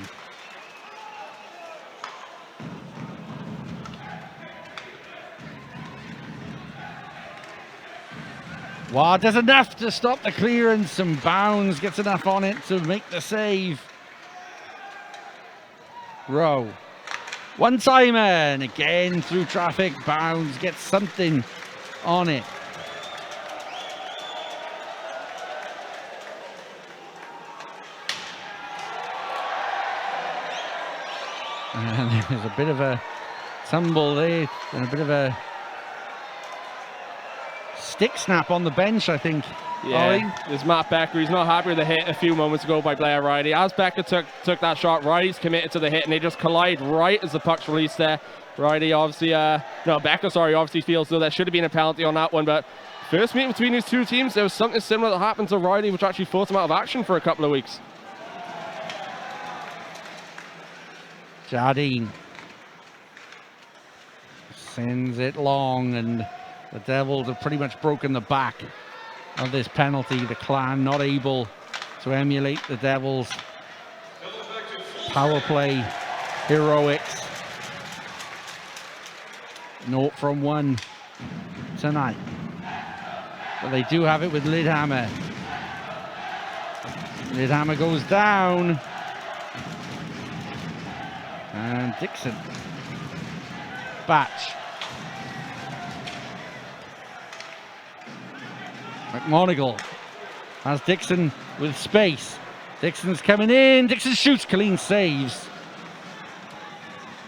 Wow, does enough to stop the clearance, and Bounds gets enough on it to make the save. Rowe. One-timer, and again through traffic, Bounds gets something on it. And there's a bit of a tumble there, and a bit of a stick snap on the bench, I think. Yeah, there's Matt Becker. He's not happy with the hit a few moments ago by Blair Riley. As Becker took that shot, Riley's committed to the hit, and they just collide right as the puck's released there. Riley obviously, Becker, sorry, obviously feels though there should have been a penalty on that one, but First meeting between these two teams, there was something similar that happened to Riley, which actually forced him out of action for a couple of weeks. Jardine sends it long, and the Devils have pretty much broken the back of this penalty. The Clan not able to emulate the Devils' power play heroics. 0 from 1 tonight. But they do have it with Lidhammer. Lidhammer goes down. And Dixon. Batch. McMonigal has Dixon with space. Dixon's coming in. Dixon shoots. Clean saves.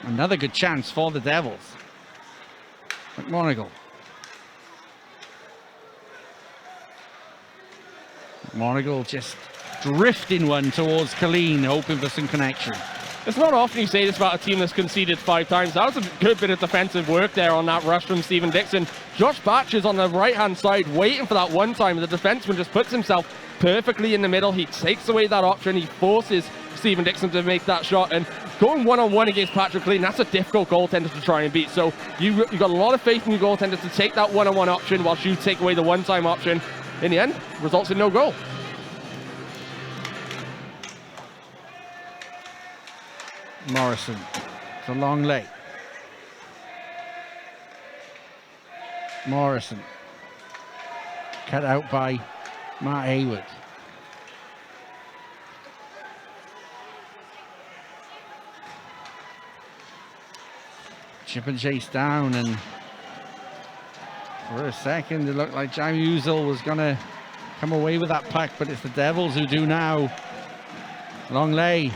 Another good chance for the Devils. McMonigal. McMonigal just drifting one towards Colleen, hoping for some connection. It's not often you say this about a team that's conceded 5 times. That was a good bit of defensive work there on that rush from Stephen Dixon. Josh Batch is on the right-hand side waiting for that one time. The defenseman just puts himself perfectly in the middle. He takes away that option. He forces Stephen Dixon to make that shot. And going one-on-one against Patrick Clean, that's a difficult goaltender to try and beat. So you've got a lot of faith in your goaltender to take that one-on-one option whilst you take away the one-time option. In the end, results in no goal. Morrison to Longley. Morrison cut out by Matt Hayward. Chip and chase down, and for a second it looked like Jamie Uzel was going to come away with that puck, but it's the Devils who do now. Longley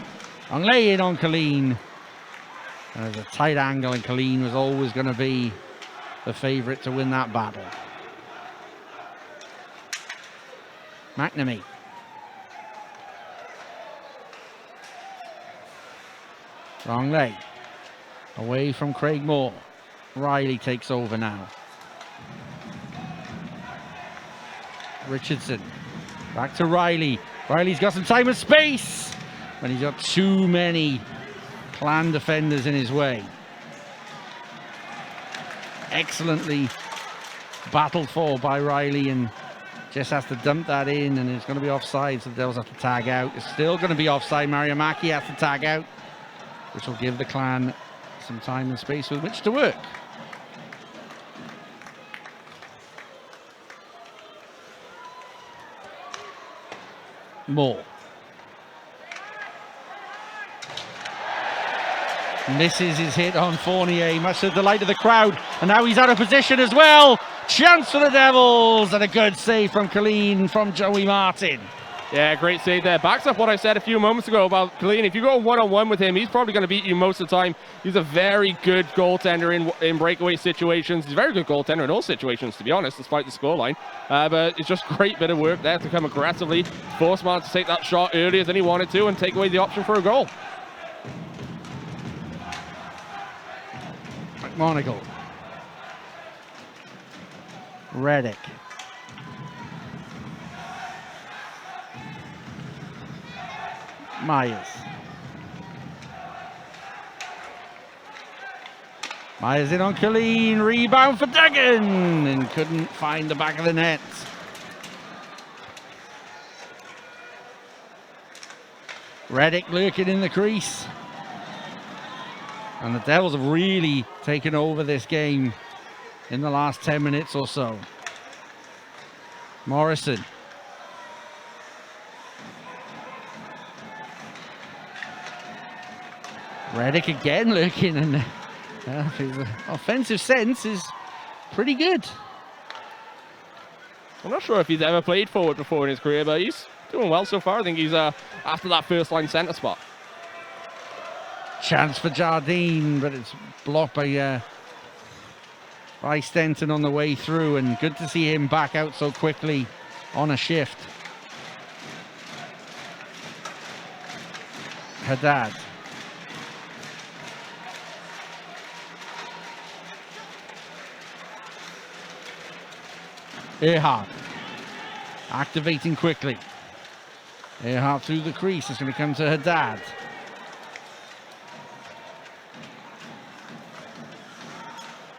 in on Colleen. There's a tight angle, and Colleen was always going to be the favourite to win that battle. McNamee. Longley. Away from Craig Moore. Riley takes over now. Richardson. Back to Riley. Riley's got some time and space, but he's got too many Clan defenders in his way. Excellently battled for by Riley, and just has to dump that in, and it's going to be offside, so the Devils have to tag out. It's still going to be offside. Mariamaki has to tag out, which will give the Clan some time and space with which to work. Moore. Misses his hit on Fournier, much to the delight of the crowd, and now he's out of position as well. Chance for the Devils, and a good save from Colleen from Joey Martin. Yeah, great save there. Backs up what I said a few moments ago about Colleen. If you go one-on-one with him, he's probably going to beat you most of the time. He's a very good goaltender in breakaway situations. He's a very good goaltender in all situations, to be honest, despite the scoreline. But it's just great bit of work there to come aggressively, force Martin to take that shot earlier than he wanted to, and take away the option for a goal. McMonigal. Reddick. Myers. Myers in on Colleen. Rebound for Duggan, and couldn't find the back of the net. Reddick lurking in the crease. And the Devils have really taken over this game in the last 10 minutes or so. Morrison. Reddick again lurking, and his offensive sense is pretty good. I'm not sure if he's ever played forward before in his career, but he's doing well so far. I think he's after that first line centre spot. Chance for Jardine, but it's blocked by Stenton on the way through, and good to see him back out so quickly on a shift. Haddad. Earhart activating quickly. Earhart through the crease. It's going to come to Haddad.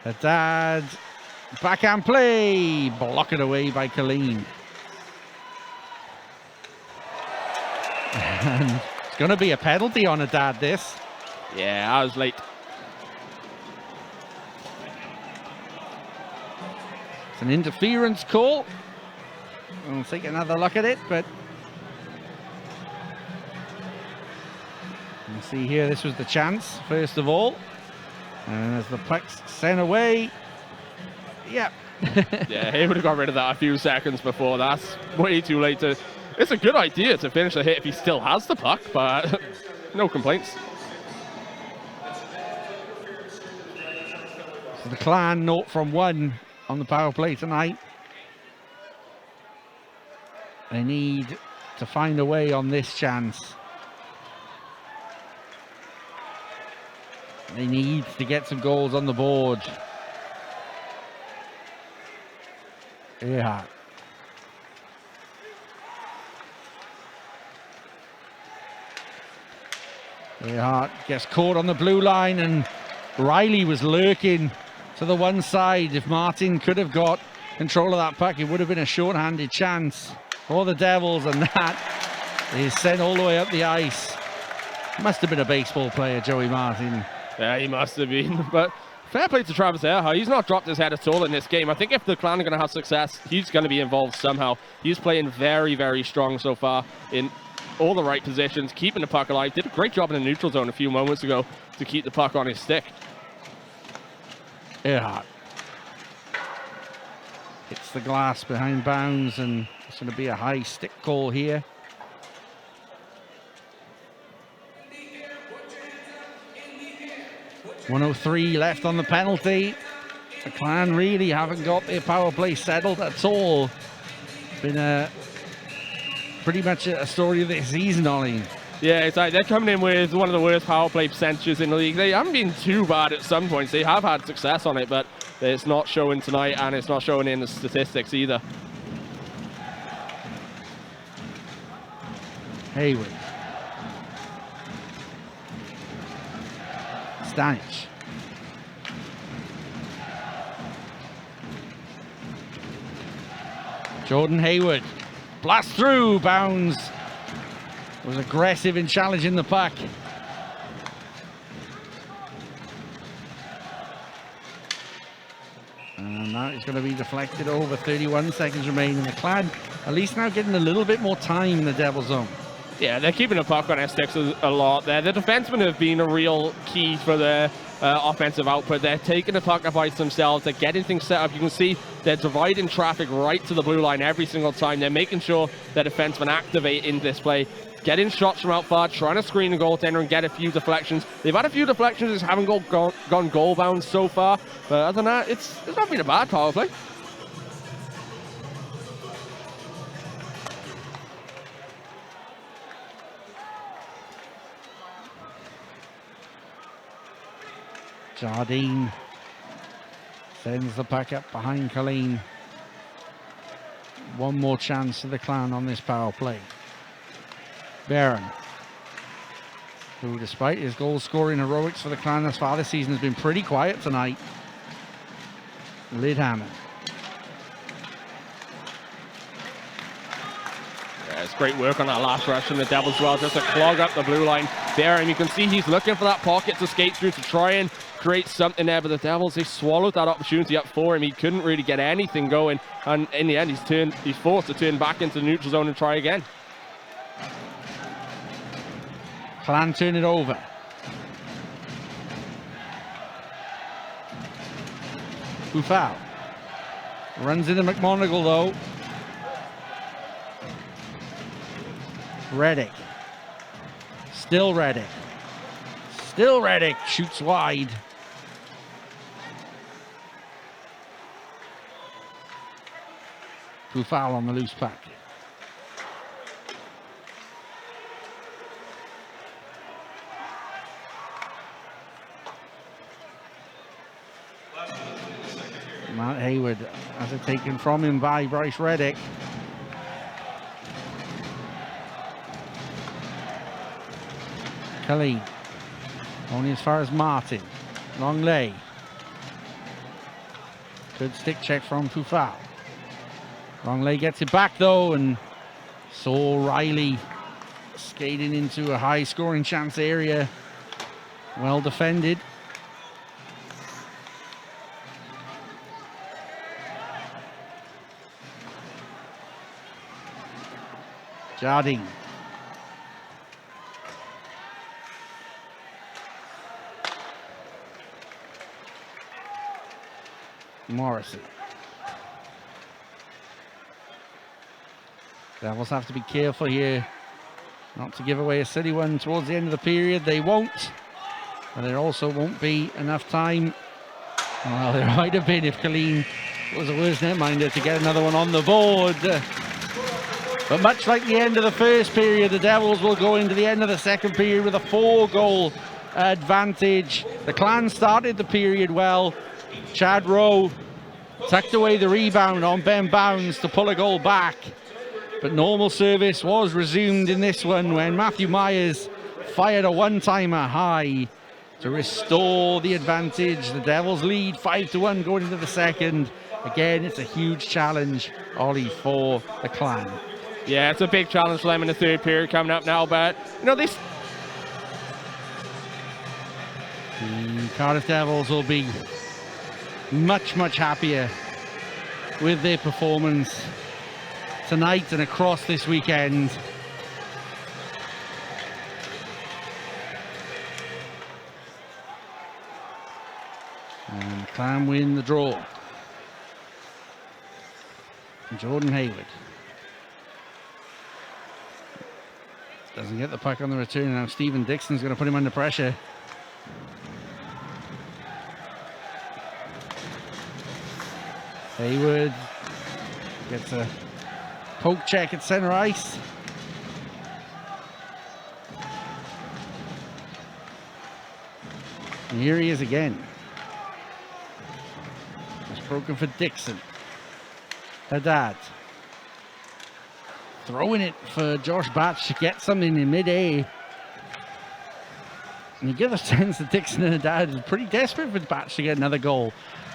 Haddad, backhand play, block it away by Colleen. And it's going to be a penalty on Haddad, this. Yeah, I was late. It's an interference call. We'll take another look at it, but you see here, this was the chance, first of all. And as the puck's sent away, yep. Yeah, he would have got rid of that a few seconds before. That's way too late to... It's a good idea to finish the hit if he still has the puck, but no complaints. So the Clan 0 from 1 on the power play tonight. They need to find a way on this chance. They need to get some goals on the board. Yeah. Earhart gets caught on the blue line, and Riley was lurking to the one side. If Martin could have got control of that puck, it would have been a short-handed chance for the Devils, and that is sent all the way up the ice. Must have been a baseball player, Joey Martin. Yeah, he must have been. But fair play to Travis Earhart. He's not dropped his head at all in this game. I think if the Clan are going to have success, he's going to be involved somehow. He's playing very, very strong so far in all the right positions, keeping the puck alive. Did a great job in the neutral zone a few moments ago to keep the puck on his stick. Earhart hits the glass behind bounds, and it's going to be a high stick call here. .103 left on the penalty. The Clan really haven't got their power play settled at all. It's been pretty much a story of this season, Ollie. Yeah, it's like they're coming in with one of the worst power play percentages in the league. They haven't been too bad at some points. They have had success on it, but it's not showing tonight, and it's not showing in the statistics either. Hayward. Stanich. Jordan Hayward. Blast through. Bounds. Was aggressive in challenging the puck. And now it's going to be deflected over. 31 seconds remaining. The Clan at least now getting a little bit more time in the Devil zone. Yeah, they're keeping the puck on their sticks a lot there. The defensemen have been a real key for their offensive output. They're taking the puck up ice themselves. They're getting things set up. You can see they're dividing traffic right to the blue line every single time. They're making sure their defensemen activate in this play, getting shots from out far, trying to screen the goaltender and get a few deflections. They've had a few deflections that haven't gone goal bound so far, but other than that, it's not been a bad power play. Jardine sends the puck up behind Colleen. One more chance to the Clan on this power play. Barron, who despite his goal-scoring heroics for the Clan thus far this season has been pretty quiet tonight. Lidhammer. Yeah, it's great work on that last rush from the Devils as well, just to clog up the blue line. Barron, you can see he's looking for that pocket to skate through to try and create something there, but the Devils, they swallowed that opportunity up for him. He couldn't really get anything going, and in the end he's forced to turn back into the neutral zone and try again. Clan turn it over. Bufal runs into McMonagle though. Reddick. Still Reddick. Still Reddick. Shoots wide. Bufal on the loose puck. Hayward has it taken from him by Bryce Reddick. Khalid, only as far as Martin. Long lay. Good stick check from Fufal. Long lay gets it back though, and saw Riley skating into a high scoring chance area. Well defended. Jardine. Morrison. Devils have to be careful here not to give away a silly one towards the end of the period. They won't, but there also won't be enough time. Well, there might have been if Colleen was a worse netminder to get another one on the board. But much like the end of the first period, the Devils will go into the end of the second period with a 4-goal advantage. The Clan started the period well. Chad Rowe tucked away the rebound on Ben Bounds to pull a goal back. But normal service was resumed in this one when Matthew Myers fired a one-timer high to restore the advantage. The Devils lead 5-1 going into the second. Again, it's a huge challenge, Ollie, for the Clan. Yeah, it's a big challenge for them in the third period coming up now, but you know, this the Cardiff Devils will be much happier with their performance tonight and across this weekend. And Clan win the draw. Jordan Hayward doesn't get the puck on the return. Now Stephen Dixon's going to put him under pressure. Hayward gets a poke check at center ice. And here he is again. It's broken for Dixon. Haddad. Throwing it for Josh Batch to get something in mid-air. And you get the sense that Dixon and Haddad is pretty desperate for Batch to get another goal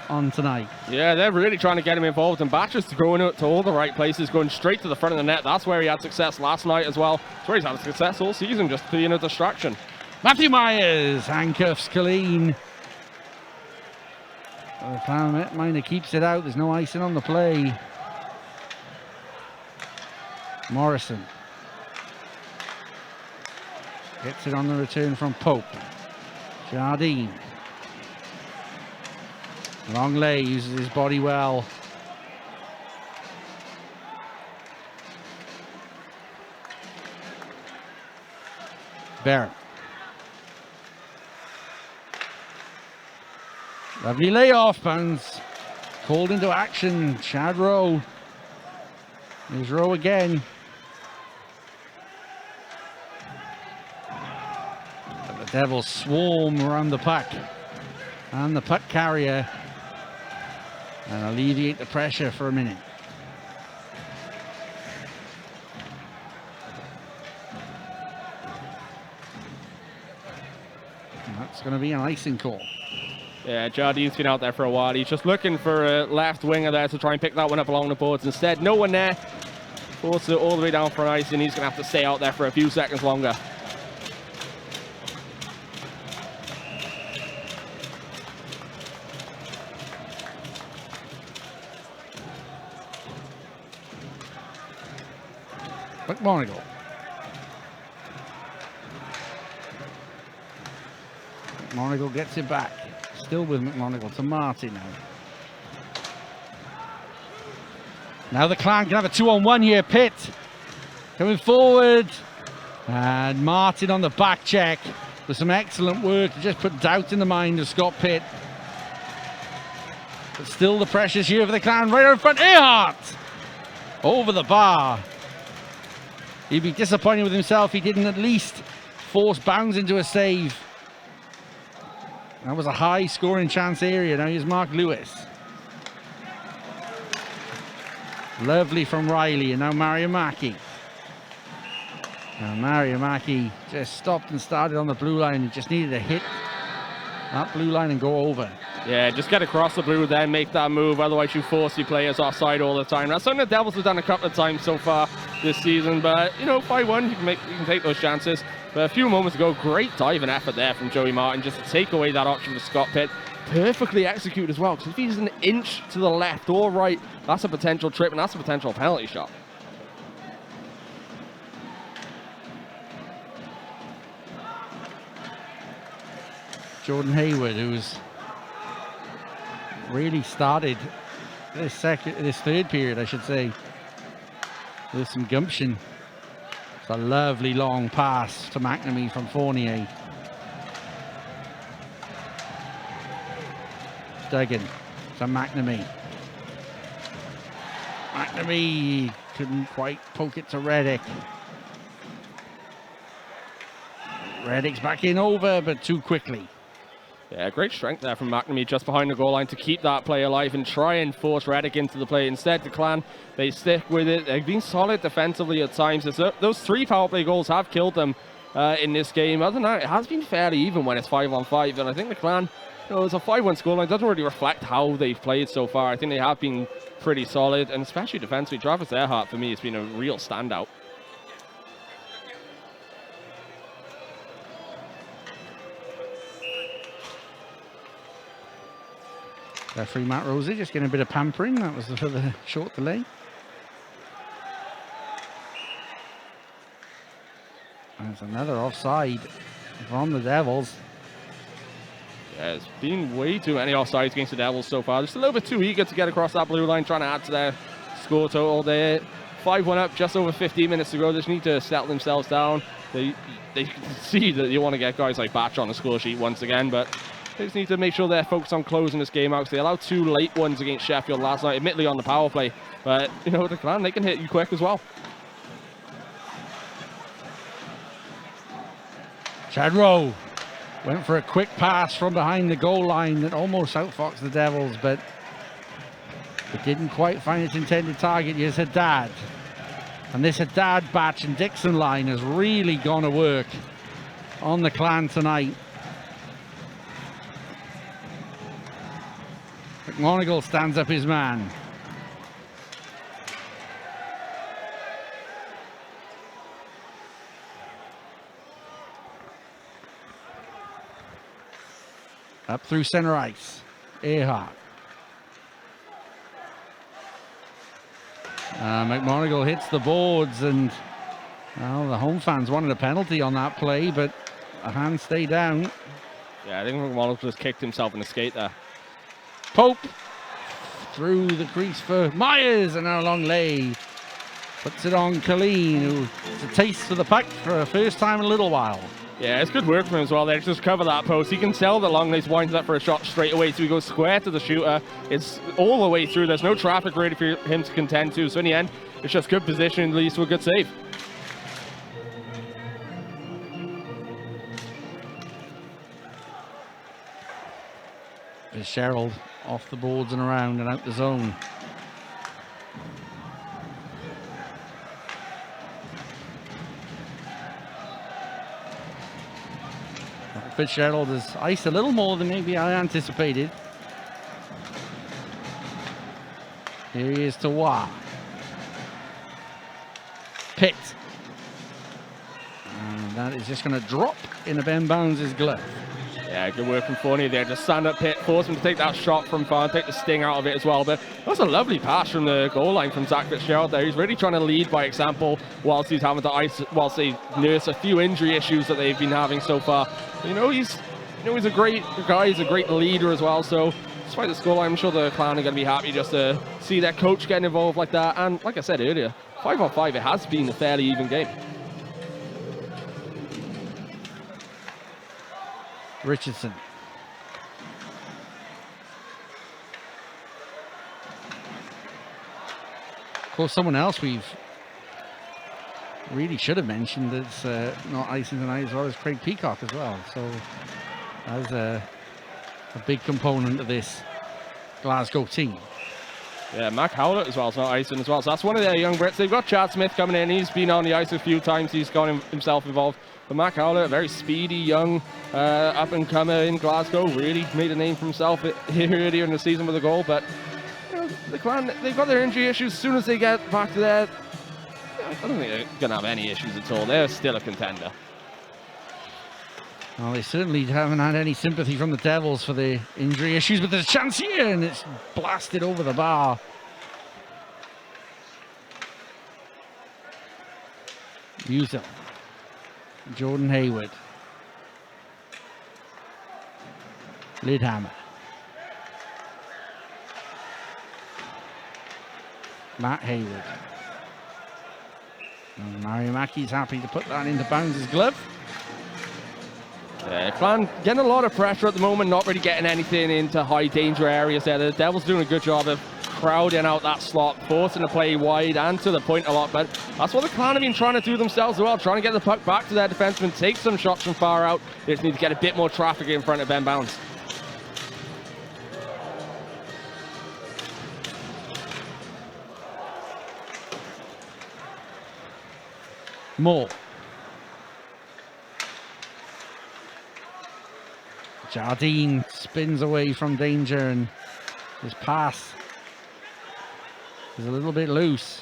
on tonight. Yeah, they're really trying to get him involved, and Batch is throwing it to all the right places, going straight to the front of the net. That's where he had success last night as well. That's where he's had success all season, just being a distraction. Matthew Myers handcuffs Colleen. The Clan netminder keeps it out. There's no icing on the play. Morrison gets it on the return from Pope. Jardine. Longley uses his body well. Barrett. Lovely layoff, Bounds called into action. Chad Rowe. There's Rowe again. But the Devils swarm around the puck and the puck carrier and alleviate the pressure for a minute. And that's going to be an icing call. Yeah, Jardine's been out there for a while. He's just looking for a left winger there to try and pick that one up along the boards. Instead, no one there. Forces it all the way down for ice, and he's going to have to stay out there for a few seconds longer. McMonigal. McMonigal gets it back. Still with McMonigal to Martin now. Now the Clan can have a 2-on-1 here. Pitt coming forward. And Martin on the back check with some excellent work to just put doubt in the mind of Scott Pitt. But still the pressure's here for the Clan. Right in front. Earhart over the bar. He'd be disappointed with himself. He didn't at least force Bounds into a save. That was a high scoring chance area. Now here's Mark Lewis. Lovely from Riley, and now Mariamaki. Now Mariamaki just stopped and started on the blue line. He just needed to hit that blue line and go over. Yeah, just get across the blue, then make that move. Otherwise, you force your players offside all the time. That's something the Devils have done a couple of times so far this season. But, you know, 5-1, you can take those chances. But a few moments ago, great diving effort there from Joey Martin just to take away that option for Scott Pitt. Perfectly executed as well, because if he's an inch to the left or right, that's a potential trip and that's a potential penalty shot. Jordan Hayward, who's really started this third period, I should say, with some gumption. It's a lovely long pass to McNamee from Fournier. Duggan to McNamee. McNamee couldn't quite poke it to Reddick. Reddick's back in over, but too quickly. Yeah, great strength there from McNamee just behind the goal line to keep that play alive and try and force Reddick into the play. Instead, the Clan, they stick with it. They've been solid defensively at times. Those 3 power play goals have killed them in this game. Other than that, it has been fairly even when it's 5-on-5. And I think the Clan, you know, it's a 5-1 scoreline. Doesn't really reflect how they've played so far. I think they have been pretty solid, and especially defensively. Travis Earhart, for me, has been a real standout. Referee Matt Rosie just getting a bit of pampering. That was for the short delay. There's another offside from the Devils. Yeah, it's been way too many offsides against the Devils so far. Just a little bit too eager to get across that blue line, trying to add to their score total. They're 5-1 up just over 15 minutes to go. They just need to settle themselves down. They can see that you want to get guys like Batch on the score sheet once again, but they just need to make sure they're focused on closing this game out, because they allowed 2 late ones against Sheffield last night, admittedly on the power play. But, you know, the Clan, they can hit you quick as well. Chadrow went for a quick pass from behind the goal line that almost outfoxed the Devils, but it didn't quite find its intended target. Here's Haddad. And this Haddad, Batch and Dixon line has really gone to work on the Clan tonight. McMonagle stands up his man. Up through center ice. Earhart. McMonagle hits the boards, and well, the home fans wanted a penalty on that play, but a hand stayed down. Yeah, I think McMonagle just kicked himself in the skate there. Pope through the crease for Myers, and now Longley puts it on Colleen, who it's a taste for the puck for the first time in a little while. Yeah, it's good work from him as well there to just cover that post. He can tell that Longley's winds up for a shot straight away, so he goes square to the shooter. It's all the way through. There's no traffic really for him to contend to, so in the end, it's just good position, leads to a good save. Fitzgerald off the boards and around and out the zone. Fitzgerald has iced a little more than maybe I anticipated. Here he is to Wah. Pitt. And that is just going to drop in Ben Bounds' glove. Yeah, good work from Fournier there. Just stand up Pitt, force him to take that shot from far, take the sting out of it as well. But that's a lovely pass from the goal line from Zach Fitzgerald there. He's really trying to lead by example whilst he's having to ice, whilst they nurse a few injury issues that they've been having so far. He's a great guy. He's a great leader as well. So despite the scoreline, I'm sure the Clan are going to be happy just to see their coach getting involved like that. And like I said earlier, 5-on-5, it has been a fairly even game. Richardson. Of course, someone else we've really should have mentioned that's not icing tonight as well as Craig Peacock as well. So that's a big component of this Glasgow team. Yeah, Mac Howlett as well is not icing as well. So that's one of their young Brits. They've got Chad Smith coming in. He's been on the ice a few times. He's got himself involved. But Mac Howlett, a very speedy, young, up-and-comer in Glasgow. Really made a name for himself here earlier in the season with a goal. But you know, the Clan, they've got their injury issues. As soon as they get back to there, I don't think they're going to have any issues at all. They're still a contender. Well, they certainly haven't had any sympathy from the Devils for the injury issues, but there's a chance here, and it's blasted over the bar. User. Jordan Hayward. Lidhammer. Matt Hayward. And Mario Mackey's happy to put that into Bounds' glove. Clan getting a lot of pressure at the moment, not really getting anything into high danger areas there. The Devils doing a good job of crowding out that slot, forcing the play wide and to the point a lot, but that's what the Clan have been trying to do themselves as well, trying to get the puck back to their defensemen, take some shots from far out. They just need to get a bit more traffic in front of Ben Bounds. Moore. Jardine spins away from danger, and his pass is a little bit loose.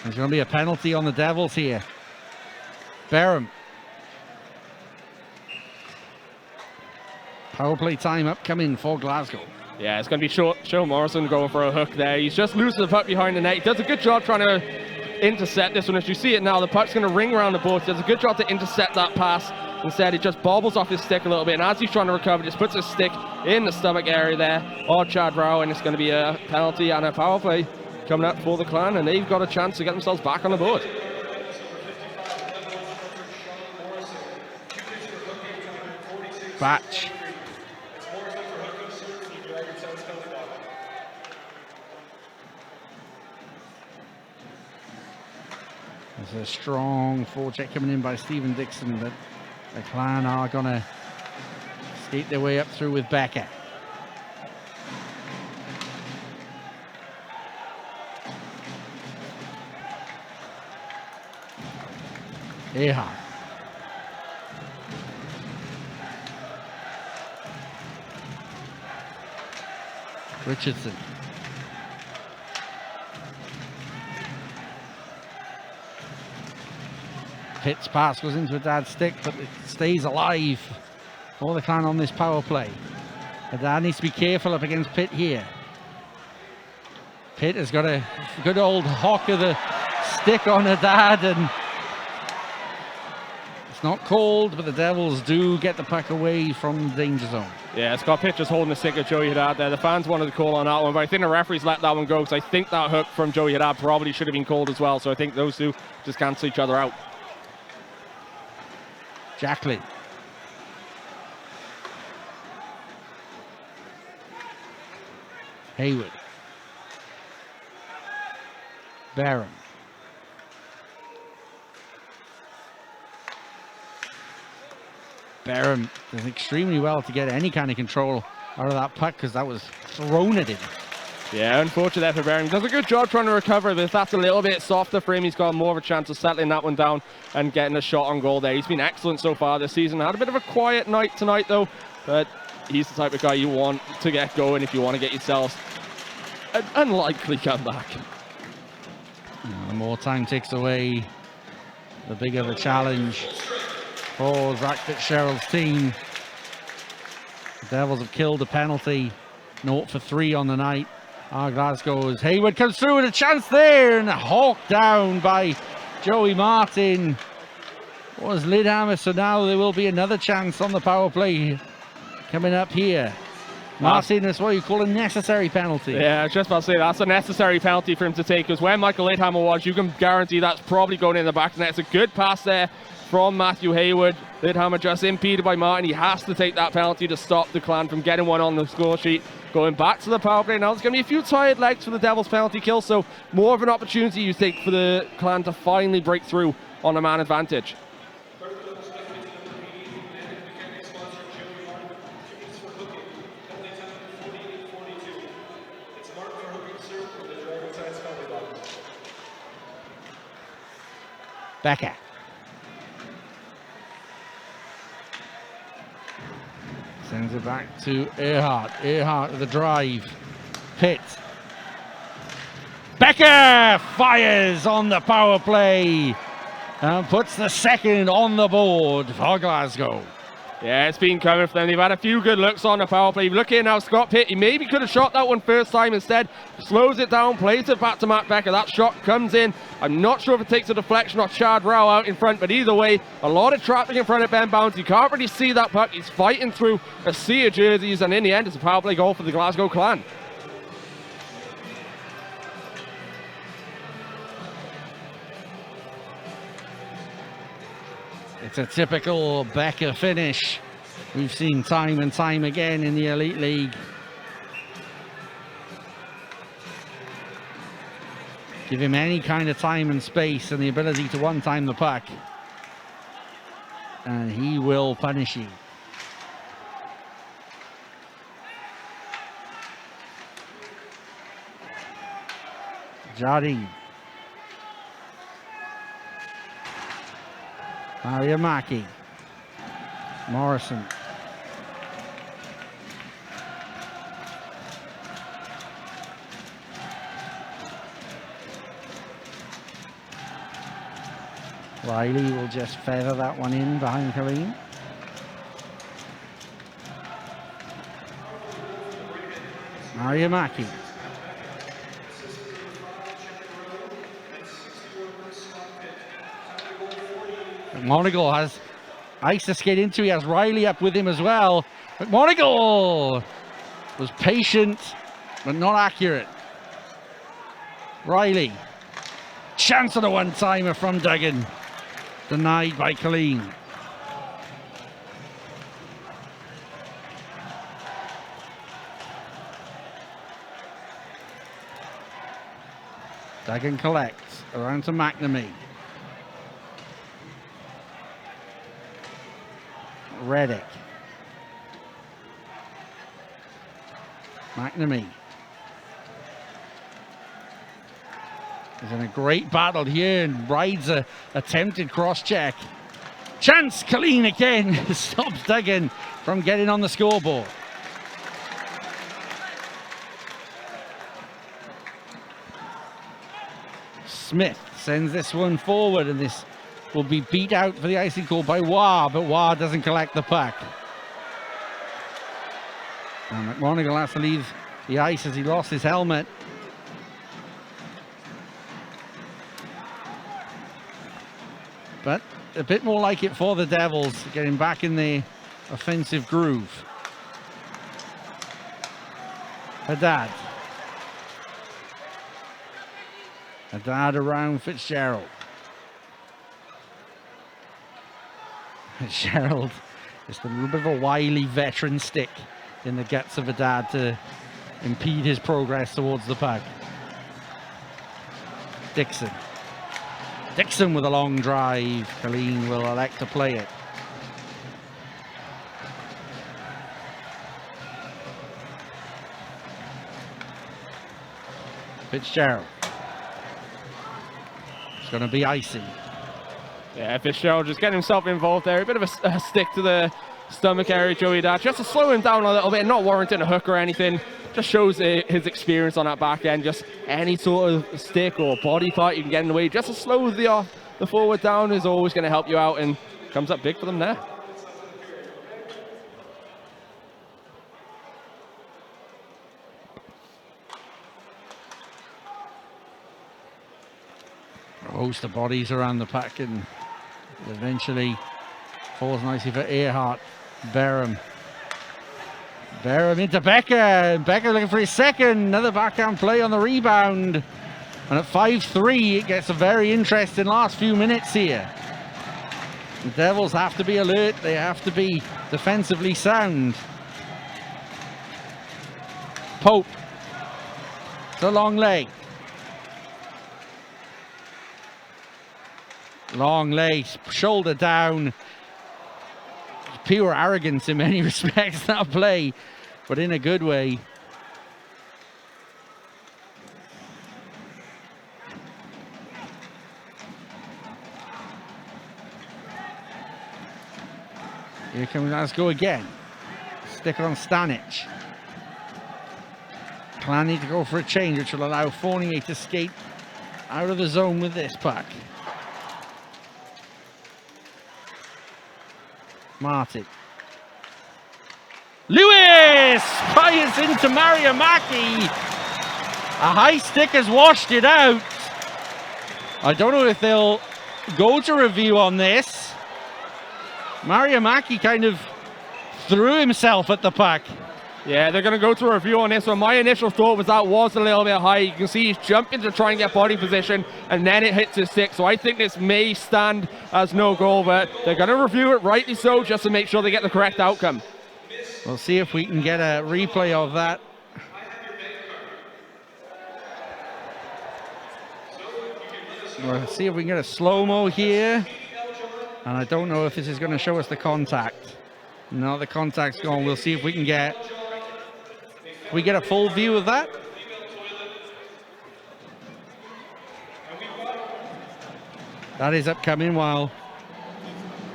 There's going to be a penalty on the Devils here. Barham. Power play time upcoming for Glasgow. Yeah, it's going to be Sean Morrison going for a hook there. He's just losing the puck behind the net. He does a good job trying to intercept this one. As you see it now, the puck's going to ring around the board. He does a good job to intercept that pass. Instead, he just bobbles off his stick a little bit, and as he's trying to recover, just puts his stick in the stomach area there of Chad Rowe, and it's going to be a penalty and a power play coming up for the Clan, and they've got a chance to get themselves back on the board. Batch. There's a strong forecheck coming in by Stephen Dixon, but the Clan are going to skate their way up through with Becker. Ahar. Richardson. Pitt's pass goes into a dad's stick, but it stays alive. All the Clan on this power play. But dad needs to be careful up against Pitt here. Pitt has got a good old hawk of the stick on a dad, and it's not called, but the Devils do get the puck away from the danger zone. Yeah, Scott Pitt just holding the stick of Joey Haddad there. The fans wanted to call on that one, but I think the referees let that one go, because I think that hook from Joey Haddad probably should have been called as well. So I think those two just cancel each other out. Jacklin. Hayward. Barham. Barham does extremely well to get any kind of control out of that puck, because that was thrown at him. Yeah, unfortunate there for Barham. He does a good job trying to recover, but if that's a little bit softer for him, he's got more of a chance of settling that one down and getting a shot on goal there. He's been excellent so far this season. Had a bit of a quiet night tonight, though, but he's the type of guy you want to get going if you want to get yourselves an unlikely comeback. The more time takes away, the bigger the challenge for Zach Fitzgerald's team. The Devils have killed a penalty, 0 for 3 on the night. Glasgow's Hayward comes through with a chance there, and hawked down by Joey Martin. Was Lidhammer, so now there will be another chance on the power play coming up here. Martin, that's what you call a necessary penalty. Yeah, I was just about to say that's a necessary penalty for him to take, because where Michael Lidhammer was, you can guarantee that's probably going in the back of the net. It's a good pass there from Matthew Hayward. Lidhammer just impeded by Martin. He has to take that penalty to stop the Clan from getting one on the score sheet. Going back to the power play now. There's going to be a few tired legs for the Devils penalty kill, so more of an opportunity, you think, for the Clan to finally break through on a man advantage. Becker. Sends it back to Earhart. Earhart with the drive. Pitt. Becker fires on the power play and puts the second on the board for Glasgow. Yeah, it's been coming for them. They've had a few good looks on the power play. Look here now, Scott Pitt. He maybe could have shot that one first time instead. Slows it down, plays it back to Matt Becker. That shot comes in. I'm not sure if it takes a deflection or Chad Rao out in front, but either way, a lot of traffic in front of Ben Bounds. You can't really see that puck. He's fighting through a sea of jerseys, and in the end, it's a power play goal for the Glasgow Clan. It's a typical Becker finish we've seen time and time again in the Elite League. Give him any kind of time and space and the ability to one-time the puck, and he will punish you. Jardine. Ariamaki. Morrison. Riley will just feather that one in behind Colleen. Ariamaki. McMonigal has ice to skate into. He has Riley up with him as well. McMonigal was patient, but not accurate. Riley. Chance of the one-timer from Duggan. Denied by Colleen. Duggan collects. Around to McNamee. Reddick. McNamee. He's in a great battle here and rides a attempted cross check. Chance, Colleen again stops Duggan from getting on the scoreboard. Smith sends this one forward, and this will be beat out for the icing call by Waugh, but Waugh doesn't collect the puck. And McMonigal has to leave the ice as he lost his helmet. But a bit more like it for the Devils, getting back in the offensive groove. Haddad. Haddad around Fitzgerald. Fitzgerald, just a little bit of a wily veteran stick in the guts of Haddad to impede his progress towards the puck. Dixon. Dixon with a long drive. Colleen will elect to play it. Fitzgerald. It's going to be icy. Yeah, Fitzgerald just getting himself involved there. A bit of a stick to the stomach area, Joey Dad, just to slow him down a little bit, not warranting a hook or anything. Just shows his experience on that back end. Just any sort of stick or body part you can get in the way, just to slow the forward down is always going to help you out, and comes up big for them there. A host of bodies around the pack, and eventually falls nicely for Earhart. Barham into Becker. Becker looking for his second. Another backhand play on the rebound. And at 5-3, it gets a very interesting last few minutes here. The Devils have to be alert. They have to be defensively sound. Pope. It's a long lay. Long lay, shoulder down. Pure arrogance in many respects, that play, but in a good way. Here comes Glasgow again. Stick it on Stanic. Clan need to go for a change, which will allow Fournier to skate out of the zone with this puck. Martin. Lewis fires into Mariamaki. A high stick has washed it out. I don't know if they'll go to review on this. Mariamaki kind of threw himself at the puck. Yeah, they're going to go to a review on this one. My initial thought was that was a little bit high. You can see he's jumping to try and get body position, and then it hits his stick. So I think this may stand as no goal, but they're going to review it, rightly so, just to make sure they get the correct outcome. We'll see if we can get a replay of that. We'll see if we can get a slow-mo here. And I don't know if this is going to show us the contact. No, the contact's gone. We'll see if we can get a full view of that. That is upcoming while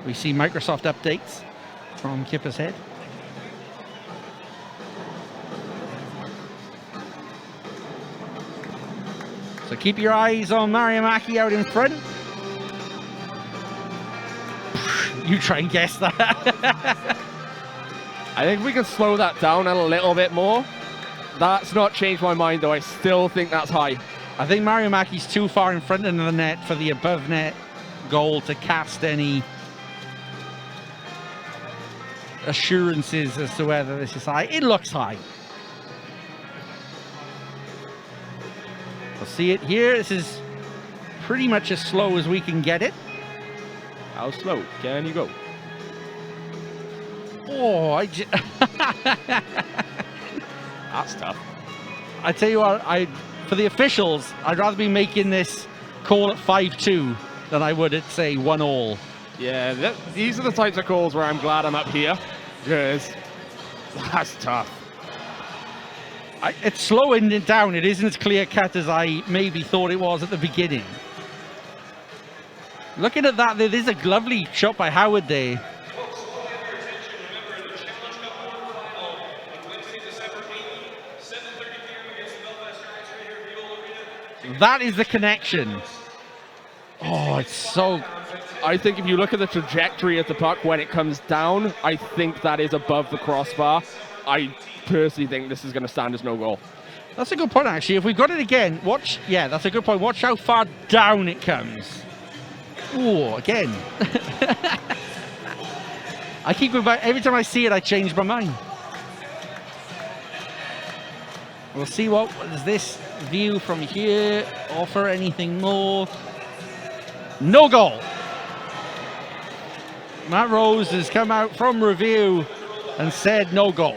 we see Microsoft updates from Kipper's Head. So keep your eyes on Mariamaki out in front. You try and guess that. I think we can slow that down a little bit more. That's not changed my mind, though. I still think that's high. I think Mariamaki's too far in front of the net for the above net goal to cast any assurances as to whether this is high. It looks high. We'll see it here. This is pretty much as slow as we can get it. How slow can you go? Oh, That's tough. I tell you what, for the officials, I'd rather be making this call at 5-2 than I would at, say, 1-1. Yeah, these are the types of calls where I'm glad I'm up here, because that's tough. It's slowing it down. It isn't as clear-cut as I maybe thought it was at the beginning. Looking at that, there is a lovely shot by Howard there. That is the connection. Oh, it's so... I think if you look at the trajectory of the puck when it comes down, I think that is above the crossbar. I personally think this is going to stand as no goal. That's a good point, actually. If we've got it again, watch... Yeah, that's a good point. Watch how far down it comes. Oh, again. I keep going back. Every time I see it, I change my mind. We'll see what does this view from here offer anything more. No goal. Matt Rose has come out from review and said no goal.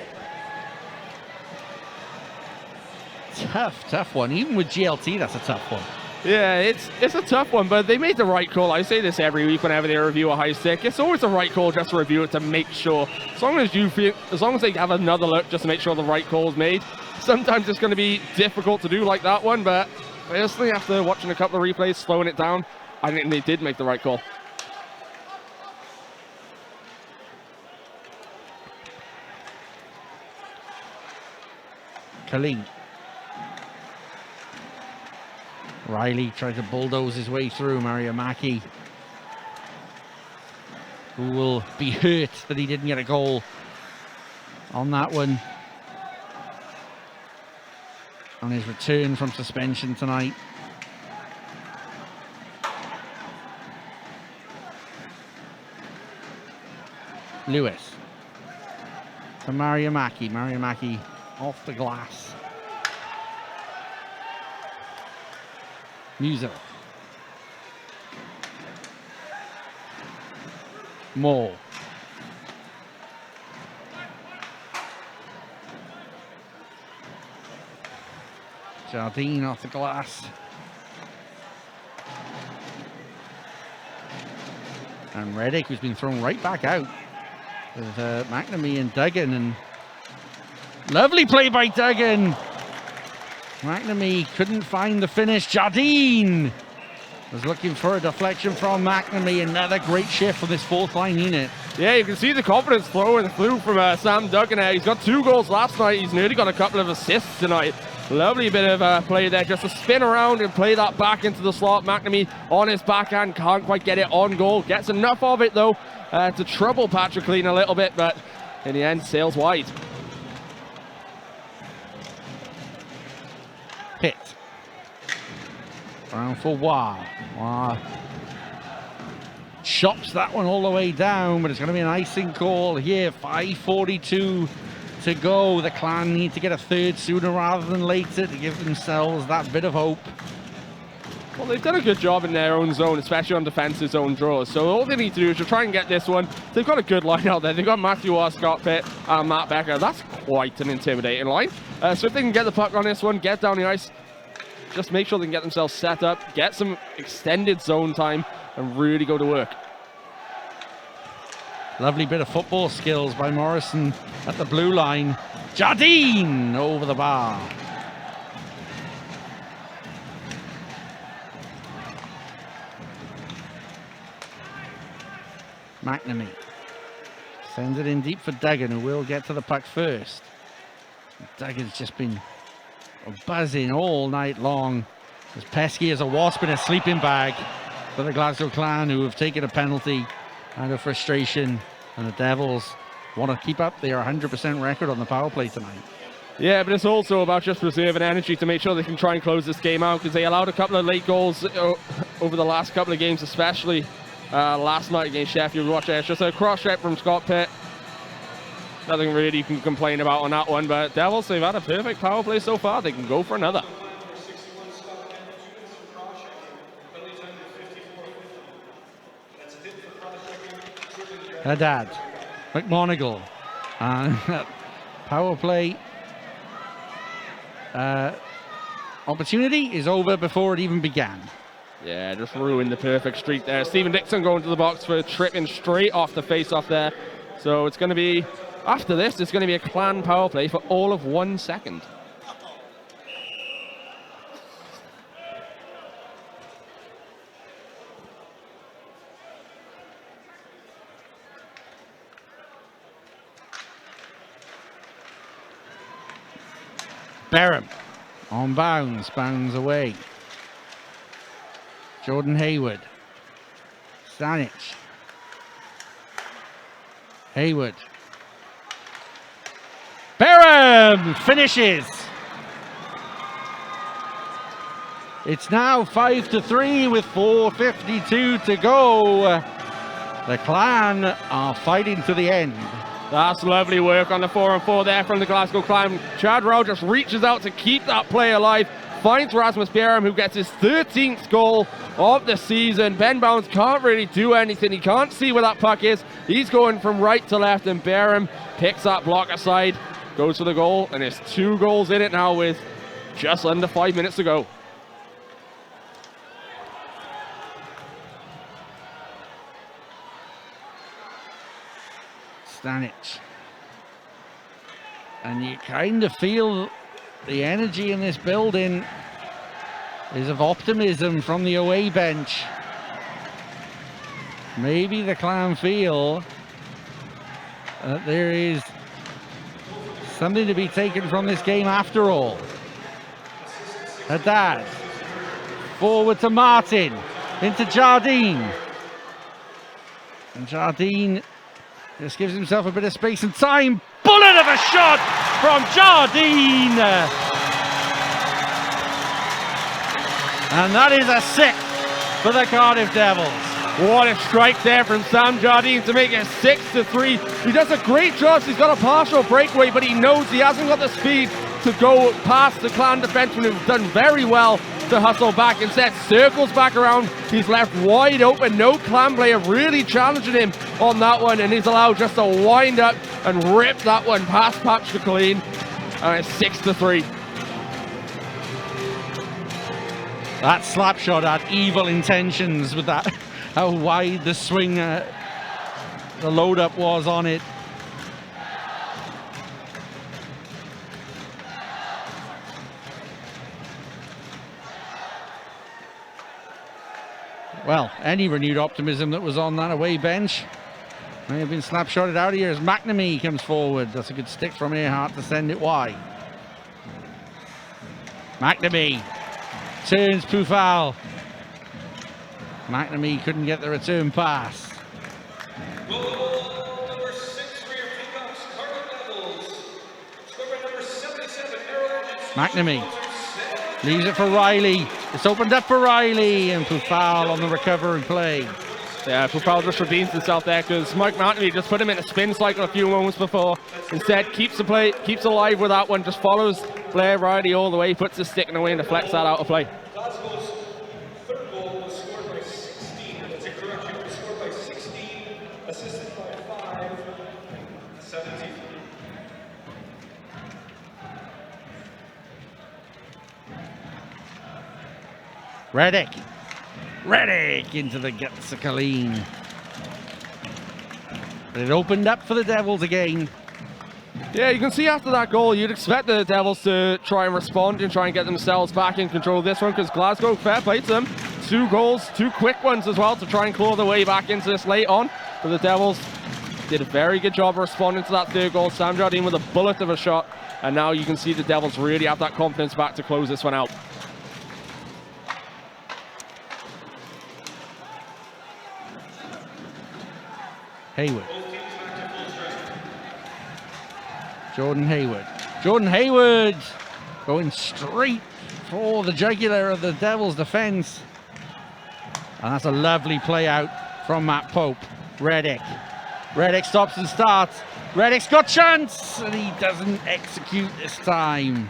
Tough one. Even with GLT, that's a tough one. Yeah, it's a tough one, but they made the right call. I say this every week whenever they review a high stick. It's always the right call just to review it to make sure. As long as they have another look just to make sure the right call is made. Sometimes it's going to be difficult to do like that one, but personally, after watching a couple of replays, slowing it down, I think they did make the right call. Colleen. Riley tried to bulldoze his way through Mariamaki, who will be hurt that he didn't get a goal on that one on his return from suspension tonight. Lewis to Mariamaki. Mariamaki off the glass. Muser. Moore. Jardine off the glass. And Reddick, who's been thrown right back out with McNamee and Duggan. And lovely play by Duggan. McNamee couldn't find the finish. Jardine Was looking for a deflection from McNamee. Another great shift from this fourth line unit. Yeah, you can see the confidence flowing through from Sam Duggan. He's got 2 goals last night. He's nearly got a couple of assists tonight. Lovely bit of play there, just to spin around and play that back into the slot. McNamee on his backhand, can't quite get it on goal. Gets enough of it though to trouble Patrick Clean a little bit, but in the end sails wide. Pitt. Round for Wah. Wah chops that one all the way down, but it's going to be an icing call here. 5:42 to go. The Clan need to get a third sooner rather than later to give themselves that bit of hope. Well, they've done a good job in their own zone, especially on defense's own draws. So all they need to do is to try and get this one. They've got a good line out there. They've got Matthew Waugh, Scott Pitt, and Matt Becker. That's quite an intimidating line. So if they can get the puck on this one, get down the ice, just make sure they can get themselves set up, get some extended zone time, and really go to work. Lovely bit of football skills by Morrison at the blue line. Jardine over the bar. McNamee sends it in deep for Duggan, who will get to the puck first. Duggan's just been buzzing all night long, as pesky as a wasp in a sleeping bag for the Glasgow Clan, who have taken a penalty out of frustration, and the Devils want to keep up their 100% record on the power play tonight. Yeah, but it's also about just preserving energy to make sure they can try and close this game out, because they allowed a couple of late goals over the last couple of games, especially last night against Sheffield. Watch there, it's just a cross check from Scott Pitt. Nothing really you can complain about on that one, but Devils, they've had a perfect power play so far. They can go for another. Haddad, McMonigal, power play opportunity is over before it even began. Yeah, just ruined the perfect streak there. Stephen Dixon going to the box for tripping straight off the face-off there. So it's going to be, after this, it's going to be a Clan power play for all of 1 second. Barham on bounds away. Jordan Hayward. Stanic. Hayward. Barham finishes. It's now 5-3 with 4:52 to go. The Clan are fighting to the end. That's lovely work on the 4-on-4 there from the Glasgow Clan. Chad Rowe just reaches out to keep that play alive. Finds Rasmus Barham, who gets his 13th goal of the season. Ben Bounds can't really do anything. He can't see where that puck is. He's going from right to left, and Barham picks that block aside, goes for the goal, and it's 2 goals in it now with just under 5 minutes to go. Stanic. And you kind of feel the energy in this building is of optimism from the away bench. Maybe the Clan feel that there is something to be taken from this game after all. Haddad. Forward to Martin. Into Jardine. And Jardine just gives himself a bit of space and time. Bullet of a shot from Jardine. And that is a 6 for the Cardiff Devils. What a strike there from Sam Jardine to make it 6-3. He does a great job. He's got a partial breakaway, but he knows he hasn't got the speed to go past the Clan defenseman, who've done very well to hustle back. Instead, circles back around. He's left wide open. No Clan player really challenging him on that one, and he's allowed just to wind up and rip that one past Patrick Clean. And it's 6-3. That slap shot had evil intentions with that, how wide the swing, the load up was on it. well, any renewed optimism that was on that away bench may have been slap-shotted out of here as McNamee comes forward. That's a good stick from Earhart to send it wide. McNamee turns Poufal. McNamee couldn't get the return pass. Goal number 6 for your Peacocks, Cardiff Devils. Scored by number 77, McNamee leaves it for Riley. It's opened up for Riley, and Poufal on the recovery play. Yeah, Poufal just redeems himself there because Mike McNamee just put him in a spin cycle a few moments before. Instead, keeps the play, keeps alive with that one, just follows Blair Riley all the way, puts his stick in the way and deflects that out of play. Glasgow's third goal was scored by 16. That's a correction. It was scored by 16, assisted by 5, 17. Reddick into the guts of Colleen. But it opened up for the Devils again. Yeah, you can see after that goal, you'd expect the Devils to try and respond and try and get themselves back in control of this one because Glasgow, fair play to them. 2 goals, 2 quick ones as well to try and claw their way back into this late on. But the Devils did a very good job of responding to that 3rd goal. Sam Jardine with a bullet of a shot. And now you can see the Devils really have that confidence back to close this one out. Hayward. Jordan Hayward going straight for the jugular of the Devils defense. And that's a lovely play out from Matt Pope. Reddick stops and starts. Reddick's got chance, and he doesn't execute this time.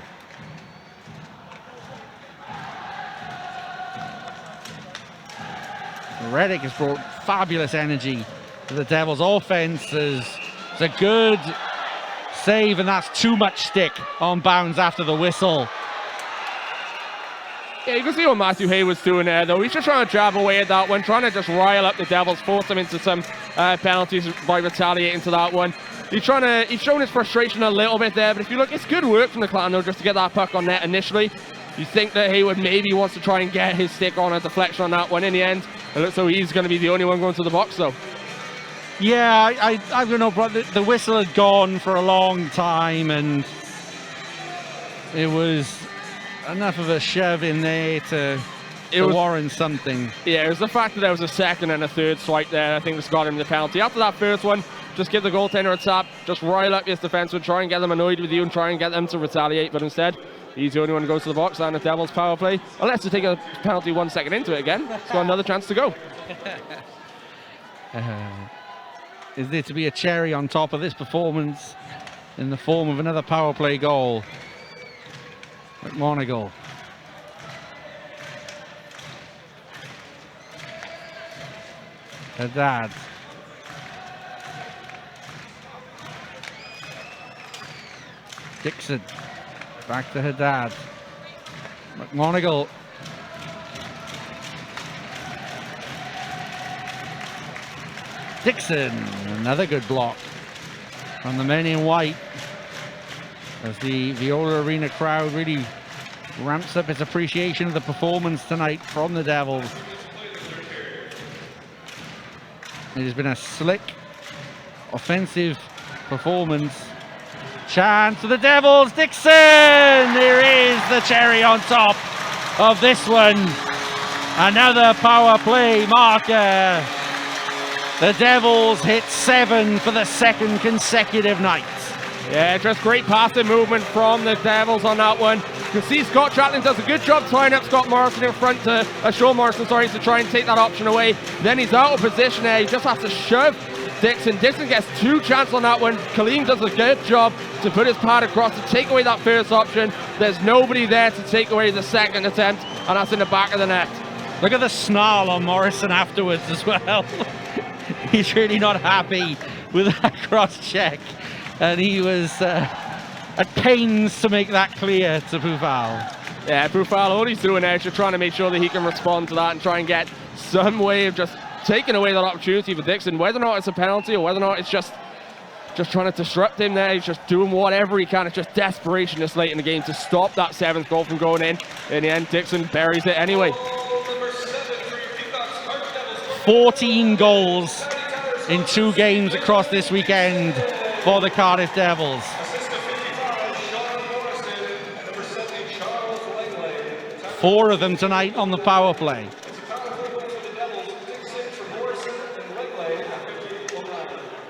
Reddick has brought fabulous energy to the Devils' offense. It's a good save, and that's too much stick on bounds after the whistle. Yeah, you can see what Matthew Hayward's doing there, though. He's just trying to jab away at that one, trying to just rile up the Devils, force them into some penalties by retaliating to that one. He's showing his frustration a little bit there, but if you look, it's good work from the Clan, though, just to get that puck on net initially. You think that Hayward maybe wants to try and get his stick on a deflection on that one. In the end, it looks so he's going to be the only one going to the box, though. Yeah, I don't know, but the whistle had gone for a long time, and it was enough of a shove in there to warrant something. Yeah, it was the fact that there was a second and a third swipe there. I think that's got him the penalty. After that first one, just give the goaltender a tap, just rile up his defenseman, try and get them annoyed with you and try and get them to retaliate, but instead, he's the only one who goes to the box and the Devils power play. Unless they take a penalty 1 second into it again, it's got another chance to go. Is there to be a cherry on top of this performance in the form of another power play goal? McMonagle. Haddad. Dixon. Back to Haddad. McMonagle. Dixon, another good block from the men in white as the Viola Arena crowd really ramps up its appreciation of the performance tonight from the Devils. It has been a slick, offensive performance. Chance for the Devils, Dixon! There is the cherry on top of this one. Another power play marker. The Devils hit 7 for the 2nd consecutive night. Yeah, just great passing movement from the Devils on that one. You can see Scott Chatelain does a good job tying up Scott Morrison in front to Sean Morrison, to try and take that option away. Then he's out of position there. He just has to shove Dixon. Dixon gets 2 chances on that one. Colleen does a good job to put his pad across to take away that first option. There's nobody there to take away the second attempt, and that's in the back of the net. Look at the snarl on Morrison afterwards as well. He's really not happy with that cross check, and he was at pains to make that clear to Poufal. Yeah, Poufal, all he's doing there is just trying to make sure that he can respond to that and try and get some way of just taking away that opportunity for Dixon. Whether or not it's a penalty or whether or not it's just trying to disrupt him there, he's just doing whatever he can. It's just desperation this late in the game to stop that 7th goal from going in. In the end, Dixon buries it anyway. Number 7 for your Peacocks, Cardiff 14 goals in 2 games across this weekend for the Cardiff Devils. Assistant 55, Sean Morrison, and number 70, Charles Langley. 4 of them tonight on the power play. It's a power play win for the Devils. Big save for Morrison and Langley at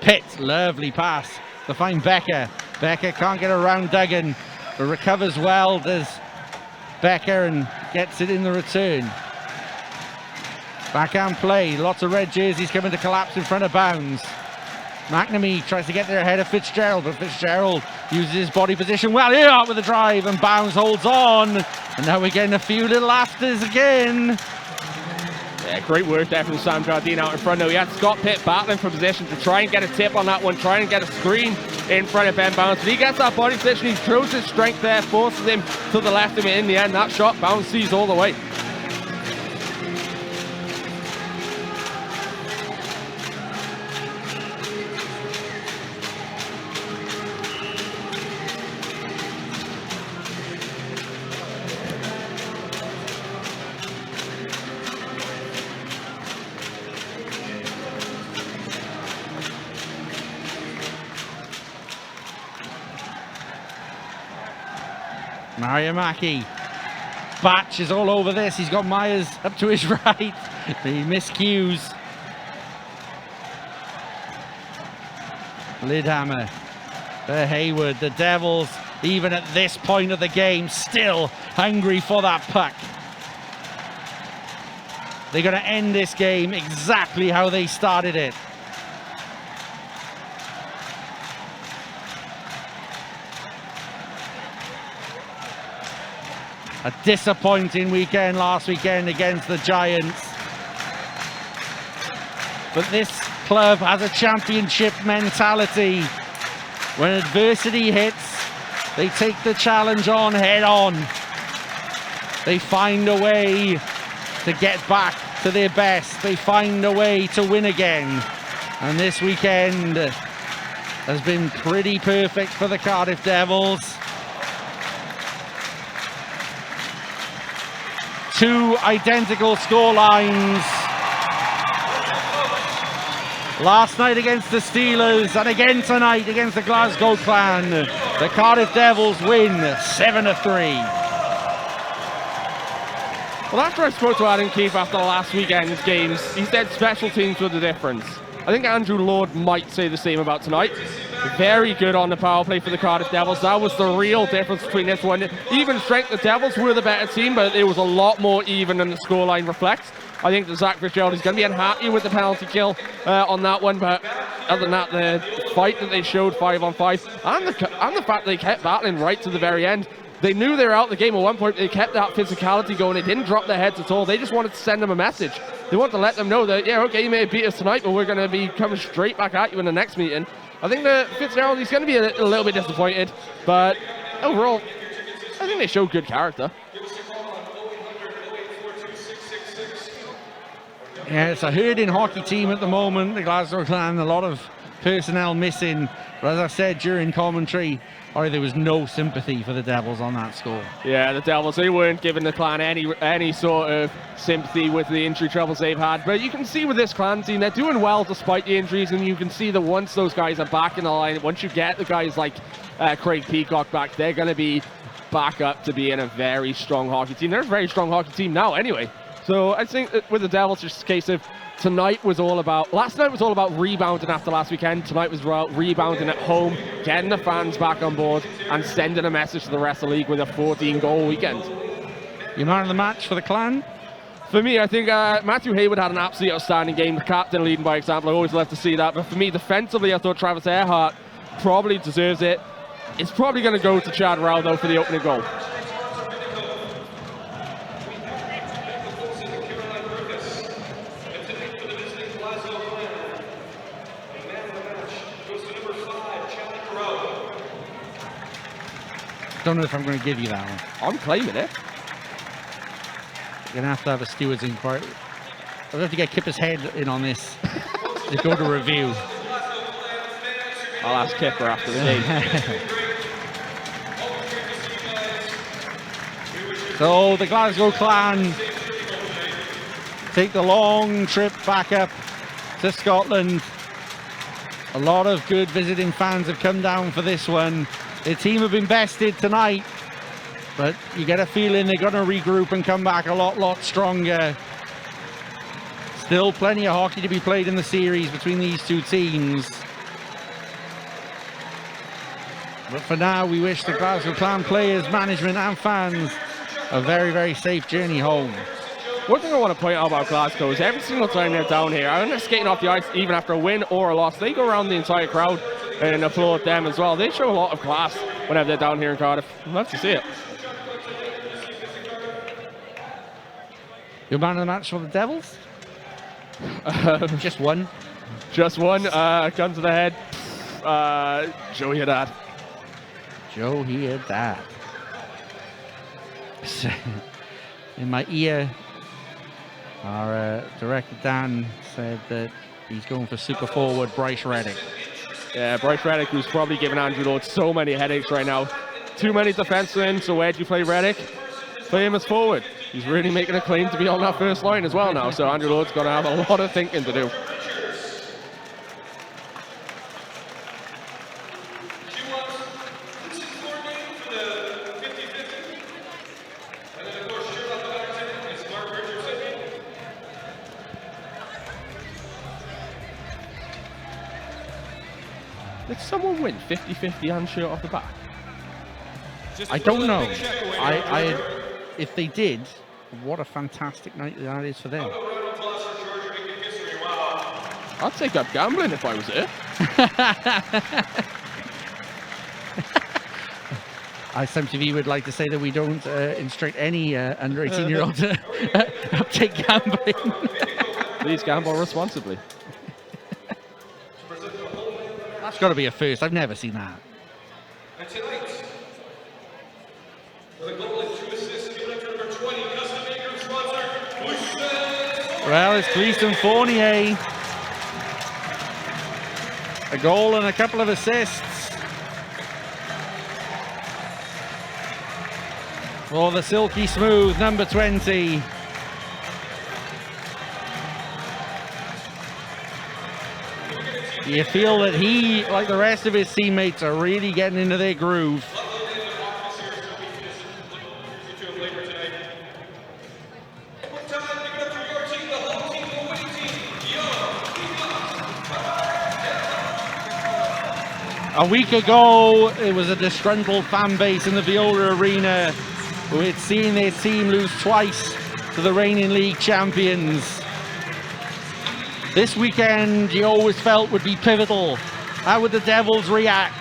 58. Pitt, lovely pass to find Becker. Becker can't get around Duggan, but recovers well, does Becker, and gets it in the return. Backhand play, lots of red jerseys coming to collapse in front of Bounds. McNamee tries to get there ahead of Fitzgerald, but Fitzgerald uses his body position well. Here out with the drive, and Bounds holds on. And now we're getting a few little afters again. Yeah, great work there from Sam Jardine out in front though. He had Scott Pitt battling for position to try and get a tip on that one, try and get a screen in front of Ben Bounds. But he gets that body position, he throws his strength there, forces him to the left of it. In the end, that shot Bounds sees all the way. Mariamaki. Batch is all over this. He's got Myers up to his right. He miscues. Lidhammer. Hayward. The Devils, even at this point of the game, still hungry for that puck. They're going to end this game exactly how they started it. A disappointing weekend last weekend against the Giants. But this club has a championship mentality. When adversity hits, they take the challenge on head on. They find a way to get back to their best. They find a way to win again. And this weekend has been pretty perfect for the Cardiff Devils. 2 identical scorelines. Last night against the Steelers and again tonight against the Glasgow Clan. The Cardiff Devils win 7-3. Well, after I spoke to Adam Keefe after last weekend's games, he said special teams were the difference. I think Andrew Lord might say the same about tonight. Very good on the power play for the Cardiff Devils. That was the real difference between this one. Even strength, the Devils were the better team, but it was a lot more even than the scoreline reflects. I think that Zach Fitzgerald is going to be unhappy with the penalty kill on that one, but other than that, the fight that they showed 5-on-5 and the fact they kept battling right to the very end. They knew they were out of the game at one point. They kept that physicality going. They didn't drop their heads at all. They just wanted to send them a message. They wanted to let them know that, yeah, okay, you may have beat us tonight, but we're going to be coming straight back at you in the next meeting. I think that Fitzgerald, he's going to be a little bit disappointed, but overall, I think they showed good character. Yeah, it's a herding hockey team at the moment, the Glasgow Clan. A lot of personnel missing. But as I said during commentary, there was no sympathy for the Devils on that score. Yeah, the Devils, they weren't giving the Clan any sort of sympathy with the injury troubles they've had. But you can see with this Clan team, they're doing well despite the injuries, and you can see that once those guys are back in the line, once you get the guys like Craig Peacock back, they're going to be back up to being a very strong hockey team. They're a very strong hockey team now anyway. So I think that with the Devils, it's just a case of last night was all about rebounding after last weekend. Tonight was rebounding at home, getting the fans back on board, and sending a message to the rest of the league with a 14-goal weekend. Your man of the match for the Clan? For me, I think Matthew Hayward had an absolutely outstanding game. The captain leading by example. I always love to see that. But for me, defensively, I thought Travis Earhart probably deserves it. It's probably going to go to Chad Rowell, though, for the opening goal. Don't know if I'm going to give you that one. I'm claiming it. You're going to have a stewards inquiry. I'll have to get Kipper's head in on this to go to review. I'll ask Kipper after the game. So the Glasgow Clan take the long trip back up to Scotland. A lot of good visiting fans have come down for this one. The team have been bested tonight, but you get a feeling they're going to regroup and come back a lot stronger. Still plenty of hockey to be played in the series between these two teams. But for now, we wish the Glasgow Clan players, management and fans a very safe journey home. One thing I want to point out about Glasgow is every single time they're down here, and they're skating off the ice even after a win or a loss, they go around the entire crowd and applaud them as well. They show a lot of class whenever they're down here in Cardiff. I'd love to see it. Your man of the match for the Devils? Just one. Just one. Gun to the head. Joe Haddad. Joe Haddad. In my ear, our director Dan said that he's going for super forward Bryce Reddick. Yeah, Bryce Reddick, who's probably giving Andrew Lord so many headaches right now. Too many defensemen, so where do you play Reddick? Play him as forward. He's really making a claim to be on that first line as well now, so Andrew Lord's going to have a lot of thinking to do. Did someone win 50-50 and shirt off the back? I don't know. If they did, what a fantastic night that is for them. I'd take up gambling if I was it. ISMTV would like to say that we don't instruct any under 18-year-old to take gambling. Please gamble responsibly. That's got to be a first. I've never seen that. And tonight, with a goal and 2 assists, director number 20, custom maker sponsor, well, it's Cleaston Fournier. A goal and a couple of assists for the silky smooth number 20. You feel that he, like the rest of his teammates, are really getting into their groove. A week ago, it was a disgruntled fan base in the Viola Arena who had seen their team lose twice to the reigning league champions. This weekend, you always felt would be pivotal. How would the Devils react?